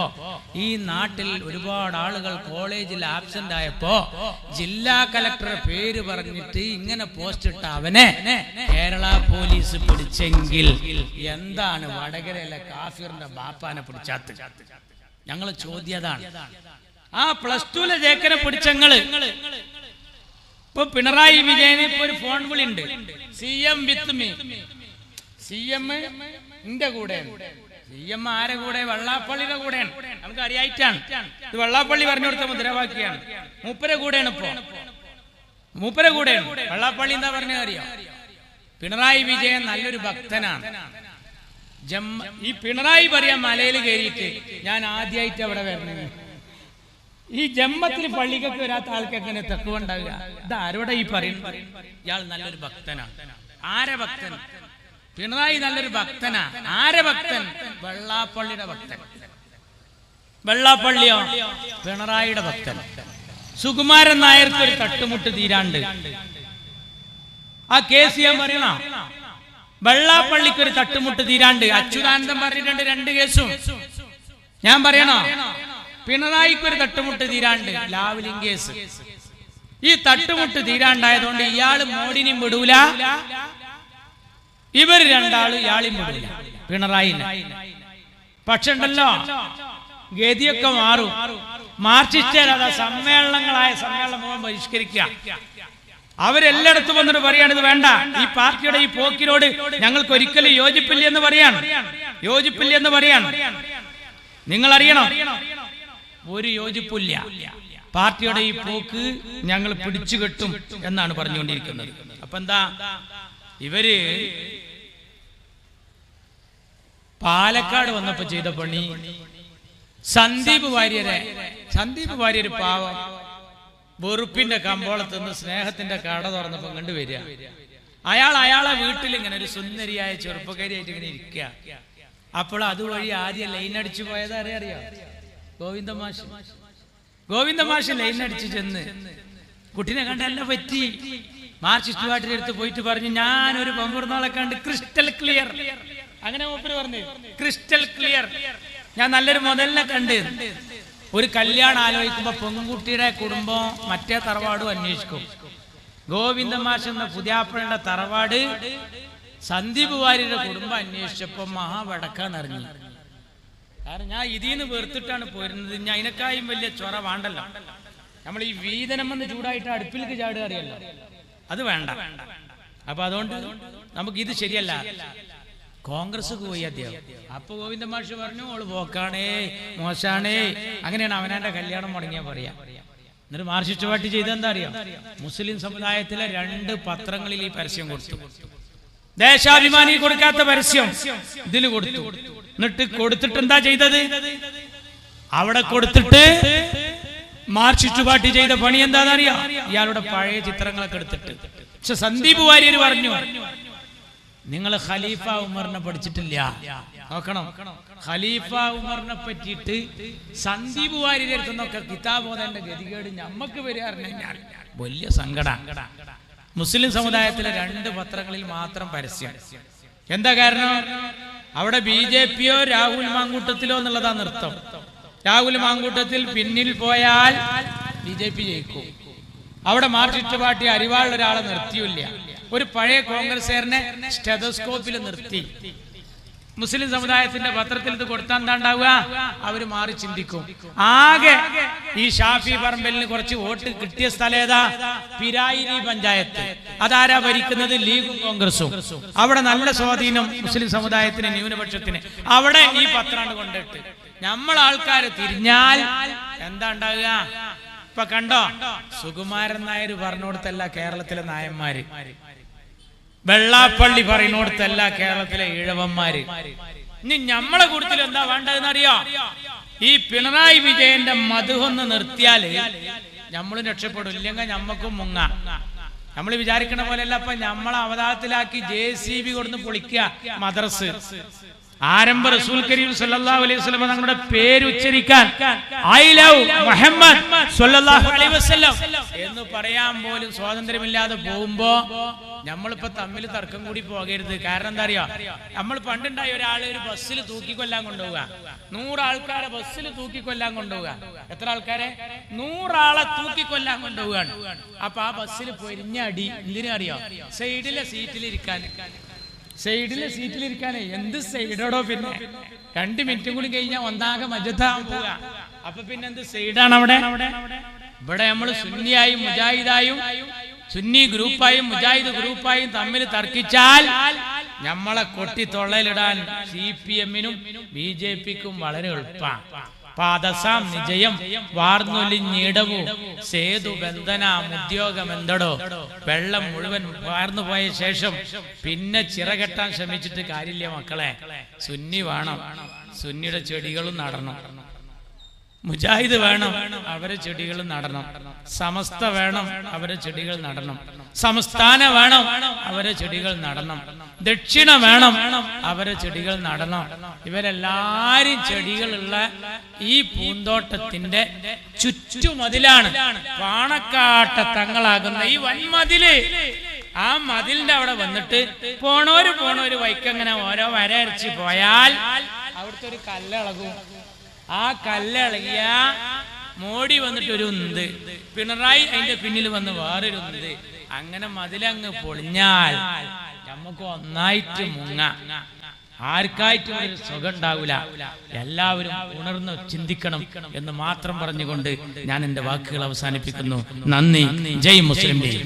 ഈ നാട്ടിൽ ഒരുപാട് ആളുകൾ കോളേജിൽ ആബ്സെന്റ് ആയപ്പോ ജില്ലാ കലക്ടറുടെ പേര് പറഞ്ഞിട്ട് ഇങ്ങനെ പോസ്റ്റ് ഇട്ട അവനെ കേരള പോലീസ് പിടിച്ചെങ്കിൽ എന്താണ് വടകരയിലെ കാഫിറിന്റെ ബാപ്പാനെ പിടിച്ചാത്ത്? ഞങ്ങള് ചോദ്യതാണ്. ആ +2 ചേക്കനെ പിടിച്ചങ്ങള് ഇപ്പൊ പിണറായി വിജയന് ഇപ്പൊ ഒരു ഫോൺ വിളി ഉണ്ട്. CM with me. CM എന്റെ കൂടെ. CM ആരെ കൂടെ? വെള്ളാപ്പള്ളിയുടെ കൂടെയാണ്. നമുക്ക് അറിയായിട്ടാണ് ഇത്. വെള്ളാപ്പള്ളി പറഞ്ഞു കൊടുത്ത മുദ്രാവാക്യാണ്. മൂപ്പരെ കൂടെയാണ് ഇപ്പൊ. മൂപ്പരെ കൂടെയാണ്. വെള്ളാപ്പള്ളി എന്താ പറഞ്ഞ അറിയാം? പിണറായി വിജയൻ നല്ലൊരു ഭക്തനാണ്. ഈ പിണറായി പറയാൻ മലയിൽ കയറിയിട്ട് ഞാൻ ആദ്യമായിട്ട് അവിടെ വരണത്. ഈ ജമ്മത്തിൽ പള്ളിക്കൊക്കെ വരാത്ത ആൾക്കെങ്ങനെ തെക്കുണ്ടാവുക? ഇത് ആരോടെ ഈ പറയുന്നത്? ഇയാൾ നല്ലൊരു ഭക്തനാണ്. ആരെ ഭക്തൻ? പിണറായി നല്ലൊരു ഭക്തനാ. ആരെ ഭക്തൻ? വെള്ളാപ്പള്ളിയുടെ ഭക്തൻ. വെള്ളാപ്പള്ളിയോ? പിണറായിയുടെ ഭക്തൻ. സുകുമാരൻ നായർക്ക് ഒരു തട്ടുമുട്ട് തീരാണ്ട് ആ കേസ് ഞാൻ പറയണോ? വെള്ളാപ്പള്ളിക്ക് ഒരു തട്ടുമുട്ട് തീരാണ്ട് അച്യുതാനന്ദൻ പറഞ്ഞിട്ടുണ്ട് 2 കേസും. ഞാൻ പറയണോ? പിണറായിക്ക് ഒരു തട്ടുമുട്ട് തീരാണ്ട് ലാവ്ലിൻ കേസ്. ഈ തട്ടുമുട്ട് തീരാണ്ടായതുകൊണ്ട് ഇയാള് മോഡിനെയും വിടൂല, ഇവർ രണ്ടാളും ഇയാളെയും വിടൂല, പിണറായിനെ. പക്ഷെ ഉണ്ടല്ലോ ഗതിയൊക്കെ മാറും. മാർക്സിസ്റ്റ് സമ്മേളനങ്ങളായ സമ്മേളനം മുഴുവൻ ബഹിഷ്കരിക്കുക. അവരെല്ലായിടത്തും വന്നിട്ട് പറയാണ് ഇത് വേണ്ട, ഈ പാർട്ടിയുടെ ഈ പോക്കിനോട് ഞങ്ങൾക്ക് ഒരിക്കലും യോജിപ്പില്ല എന്ന് പറയാണ്. നിങ്ങൾ അറിയണം, ഒരു യോജിപ്പില്ല. പാർട്ടിയുടെ ഈ പോക്ക് ഞങ്ങൾ പിടിച്ചു കെട്ടും എന്നാണ് പറഞ്ഞുകൊണ്ടിരിക്കുന്നത്. അപ്പൊ എന്താ ഇവര് പാലക്കാട് വന്നപ്പോ ചെയ്ത പണി, സന്ദീപ് വാര്യര് പാവം വെറുപ്പിന്റെ കമ്പോളത്ത് നിന്ന് സ്നേഹത്തിന്റെ കട തുറന്നപ്പോ കണ്ടുവരിക. അയാളെ വീട്ടിൽ ഇങ്ങനെ ഒരു സുന്ദരിയായ ചെറുപ്പക്കാരിയായിട്ട് ഇങ്ങനെ ഇരിക്കുക. അപ്പോൾ അതുവഴി ആദ്യം ലൈൻ അടിച്ചു പോയത് അറിയാം? ഗോവിന്ദ മാഷ് ലൈൻ അടിച്ചു ചെന്ന് കുട്ടിനെ കണ്ടല്ല പറ്റി. മാർക്സിസ്റ്റ് പാർട്ടിയുടെ അടുത്ത് പോയിട്ട് പറഞ്ഞു, ഞാനൊരു പമ്പൂർന്നാളെ കണ്ട് ക്രിസ്റ്റൽ ക്ലിയർ. അങ്ങനെ മൂപ്പര് പറഞ്ഞു ക്രിസ്റ്റൽ ക്ലിയർ, ഞാൻ നല്ലൊരു മുതലിനെ കണ്ട്. ഒരു കല്യാണം ആലോചിക്കുമ്പോ പെൺകുട്ടിയുടെ കുടുംബം മറ്റേ തറവാടും അന്വേഷിക്കും. ഗോവിന്ദ മാഷ് എന്ന പുതിയാപ്പഴയുടെ തറവാട് സന്ദീപ് വാര്യരുടെ കുടുംബം അന്വേഷിച്ചപ്പോ മഹാവടക്കാന്നറിഞ്ഞു. കാരണം ഞാൻ ഇതിന്ന് വെറുത്തിട്ടാണ് പോരുന്നത്, ഞാൻ അതിനേക്കായും വലിയ ചൊറ വേണ്ടല്ലോ. നമ്മൾ ഈ വീതനം എന്ന് ചൂടായിട്ട് അടുപ്പിലേക്ക് ചാടുക അറിയല്ലോ, അത് വേണ്ട. അപ്പൊ അതുകൊണ്ട് നമുക്ക് ഇത് ശരിയല്ല. കോൺഗ്രസ് പോയി അദ്ദേഹം. അപ്പൊ ഗോവിന്ദ മാഷ് പറഞ്ഞു ഓള് പോക്കാണേ, മോശാണേ. അങ്ങനെയാണ് അവനാന്റെ കല്യാണം മുടങ്ങിയാ പറയാ. എന്നിട്ട് മാർക്സിസ്റ്റ് പാർട്ടി ചെയ്തെന്താ അറിയാം? മുസ്ലിം സമുദായത്തിലെ 2 പത്രങ്ങളിൽ ഈ പരസ്യം കൊടുത്തു. ദേശാഭിമാനി കൊടുക്കാത്ത പരസ്യം ഇതില് കൊടുത്തു. എന്നിട്ട് കൊടുത്തിട്ട് എന്താ ചെയ്തത്? അവിടെ കൊടുത്തിട്ട് മാർക്സിസ്റ്റ് പാർട്ടി ചെയ്ത പണി എന്താണെന്നറിയാം? ഇയാളുടെ പഴയ ചിത്രങ്ങളൊക്കെ എടുത്തിട്ട്. പക്ഷെ സന്ദീപ് വാര്യർ പറഞ്ഞു, നിങ്ങൾ ഖലീഫ ഉമറിനെ പഠിച്ചിട്ടില്ല. നോക്കണം, ഖലീഫ ഉമറിനെ പറ്റിയിട്ട് സന്ദീപ് വാര്യരുടെ അടുത്തുനിന്നൊക്കെ കിതാബ് ഓതേണ്ട ഗതികേട് ഞമ്മക്ക് വരികയാണെങ്കിൽ വലിയ സങ്കടം. മുസ്ലിം സമുദായത്തിലെ 2 പത്രങ്ങളിൽ മാത്രം പരസ്യം. എന്താ കാരണം? അവിടെ BJP-യോ രാഹുൽ മാങ്കൂട്ടത്തിലോ എന്നുള്ളതാണ് നൃത്തം. രാഹുൽ മാങ്കൂട്ടത്തിൽ പിന്നിൽ പോയാൽ BJP ജയിക്കും. അവിടെ മാർക്സിസ്റ്റ് പാർട്ടി അരിവാളിൽ ഒരാളെ നിർത്തിയില്ല. ഒരു പഴയ കോൺഗ്രസ്സുകാരനെ സ്റ്റെതസ്കോപ്പിൽ നിർത്തി. മുസ്ലിം സമുദായത്തിന്റെ പത്രത്തിൽ ഇത് കൊടുത്താൽ എന്താണ്ടാവുക? അവര് മാറി ചിന്തിക്കും. ആകെ ഈ ഷാഫി പറമ്പലിന് കുറച്ച് വോട്ട് കിട്ടിയ സ്ഥലം ഏതാ? പിരായിരി പഞ്ചായത്ത്. അതാരാ ഭരിക്കുന്നത്? ലീഗും കോൺഗ്രസും. അവിടെ നല്ല സ്വാധീനം മുസ്ലിം സമുദായത്തിന്, ന്യൂനപക്ഷത്തിന്. അവിടെ ഈ പത്രാണ്ട് കൊണ്ടിട്ട് നമ്മളാൾക്കാര് തിരിഞ്ഞാൽ എന്താ ഉണ്ടാവുക? ഇപ്പൊ കണ്ടോ, സുകുമാരൻ നായർ പറഞ്ഞോടത്തല്ല കേരളത്തിലെ നായന്മാര്, വെള്ളാപ്പള്ളി പറയുന്നോടത്തല്ല കേരളത്തിലെ ഈഴവന്മാര്. ഇനി നമ്മളെ കൂട്ടത്തിൽ എന്താ വേണ്ടതെന്ന് അറിയോ? ഈ പിണറായി വിജയന്റെ മധുഹൊന്ന് നിർത്തിയാല് നമ്മളും രക്ഷപ്പെടും. ഇല്ലെങ്കിൽ നമ്മക്കും മുങ്ങ. നമ്മൾ വിചാരിക്കണ പോലെയല്ല. അപ്പൊ നമ്മളെ അവതാരത്തിലാക്കി JCB കൊടുന്ന് പൊളിക്കുക മദ്രസ്. ആരംഭ റസൂൽ കരീം സല്ലല്ലാഹു അലൈഹി വസല്ലം തങ്ങളുടെ പേര് ഉച്ചരിക്കാൻ ഐ ലവ് മുഹമ്മദ് സല്ലല്ലാഹു അലൈഹി വസല്ലം എന്ന് പറയാൻ പോലും സ്വാതന്ത്ര്യമില്ലാതെ പോകുമ്പോ നമ്മളിപ്പോ തമ്മിൽ തർക്കം കൂടി പോകരുത്. കാരണം എന്താ അറിയോ? നമ്മൾ പണ്ടുണ്ടായ ഒരാളെ ഒരു ബസ്സിൽ തൂക്കിക്കൊല്ലാൻ കൊണ്ടുപോവുക, 100 ആൾക്കാരെ ബസ്സിൽ തൂക്കിക്കൊല്ലാൻ കൊണ്ടുപോവുക. എത്ര ആൾക്കാരെ? 100 ആളെ തൂക്കിക്കൊല്ലാൻ കൊണ്ടുപോവുകയാണ്. അപ്പൊ ആ ബസ്സിൽ പൊരിഞ്ഞ അടി എന്തിനാ അറിയോ? സൈഡിലെ സീറ്റിലിരിക്കാനേ. എന്ത് സൈഡോടോ? പിന്നെ 2 മിനിറ്റും കൂടി കഴിഞ്ഞാൽ ഒന്നാകെ മജത്താൻ പോവുക. അപ്പൊ പിന്നെ എന്ത് സൈഡാണ് അവിടെ? ഇവിടെ നമ്മൾ സുന്നിയായും മുജാഹിദായും, സുന്നി ഗ്രൂപ്പായും മുജാഹിദ് ഗ്രൂപ്പായും തമ്മിൽ തർക്കിച്ചാൽ നമ്മളെ കൊട്ടി തൊള്ളയിലിടാൻ CPM-നും BJP-ക്കും വളരെ എളുപ്പമാണ്. പാദസാം നിജയം വാർന്നൊലിഞ്ഞിടവു സേതു ബന്ധന ഉദ്യോഗമെന്തടോ. വെള്ളം മുഴുവൻ വാർന്നു പോയ ശേഷം പിന്നെ ചിറകെട്ടാൻ ശ്രമിച്ചിട്ട് കാര്യമില്ല മക്കളെ. സുന്നി വേണം, സുന്നിയുടെ ചെടികളും നടണം. മുജാഹിദ് വേണം, അവരെ ചെടികൾ നടണം. സമസ്ത വേണം, അവരെ ചെടികൾ നടണം. സംസ്ഥാന വേണം, അവരെ ചെടികൾ നടണം. ദക്ഷിണ വേണം, അവരെ ചെടികൾ നടണം. ഇവരെല്ലാരും ചെടികളുള്ള ഈ പൂന്തോട്ടത്തിന്റെ ചുറ്റുമതിലാണ് പാണക്കാട്ട തങ്ങളാകുന്ന ഈ വൻമതില്. ആ മതിലിന്റെ അവിടെ വന്നിട്ട് പോണോര് വൈക്കങ്ങനെ ഓരോ വര അരച്ച് പോയാൽ അവിടുത്തെ ഒരു കല്ലിളകും. ആ കല്ലിളകിയ മോഡി വന്നിട്ട് ഒരു ഉന്ത്, പിണറായി അതിന്റെ പിന്നിൽ വന്ന് വേറൊരു ഉന്ത്. അങ്ങനെ മതിലങ്ങ് പൊളിഞ്ഞാൽ നമുക്ക് ഒന്നായിട്ട് മുങ്ങ. ആർക്കായിട്ടും ഒരു സുഖം ഉണ്ടാവില്ല. എല്ലാവരും ഉണർന്ന് ചിന്തിക്കണം എന്ന് മാത്രം പറഞ്ഞുകൊണ്ട് ഞാൻ എന്റെ വാക്കുകൾ അവസാനിപ്പിക്കുന്നു. നന്ദി. ജയ് മുസ്ലിം ലീഗ്.